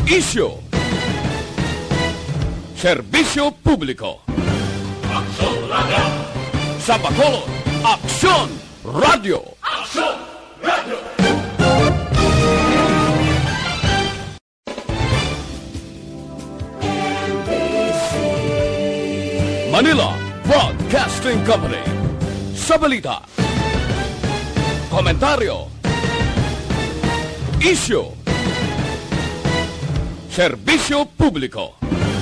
isyu, serbisyo publiko. Aksyon Radio. Sa Bacolod, Aksyon Radio. Aksyon Radio. Manila Broadcasting Company. Sa balita, komentaryo, isyu, serbisyo publiko.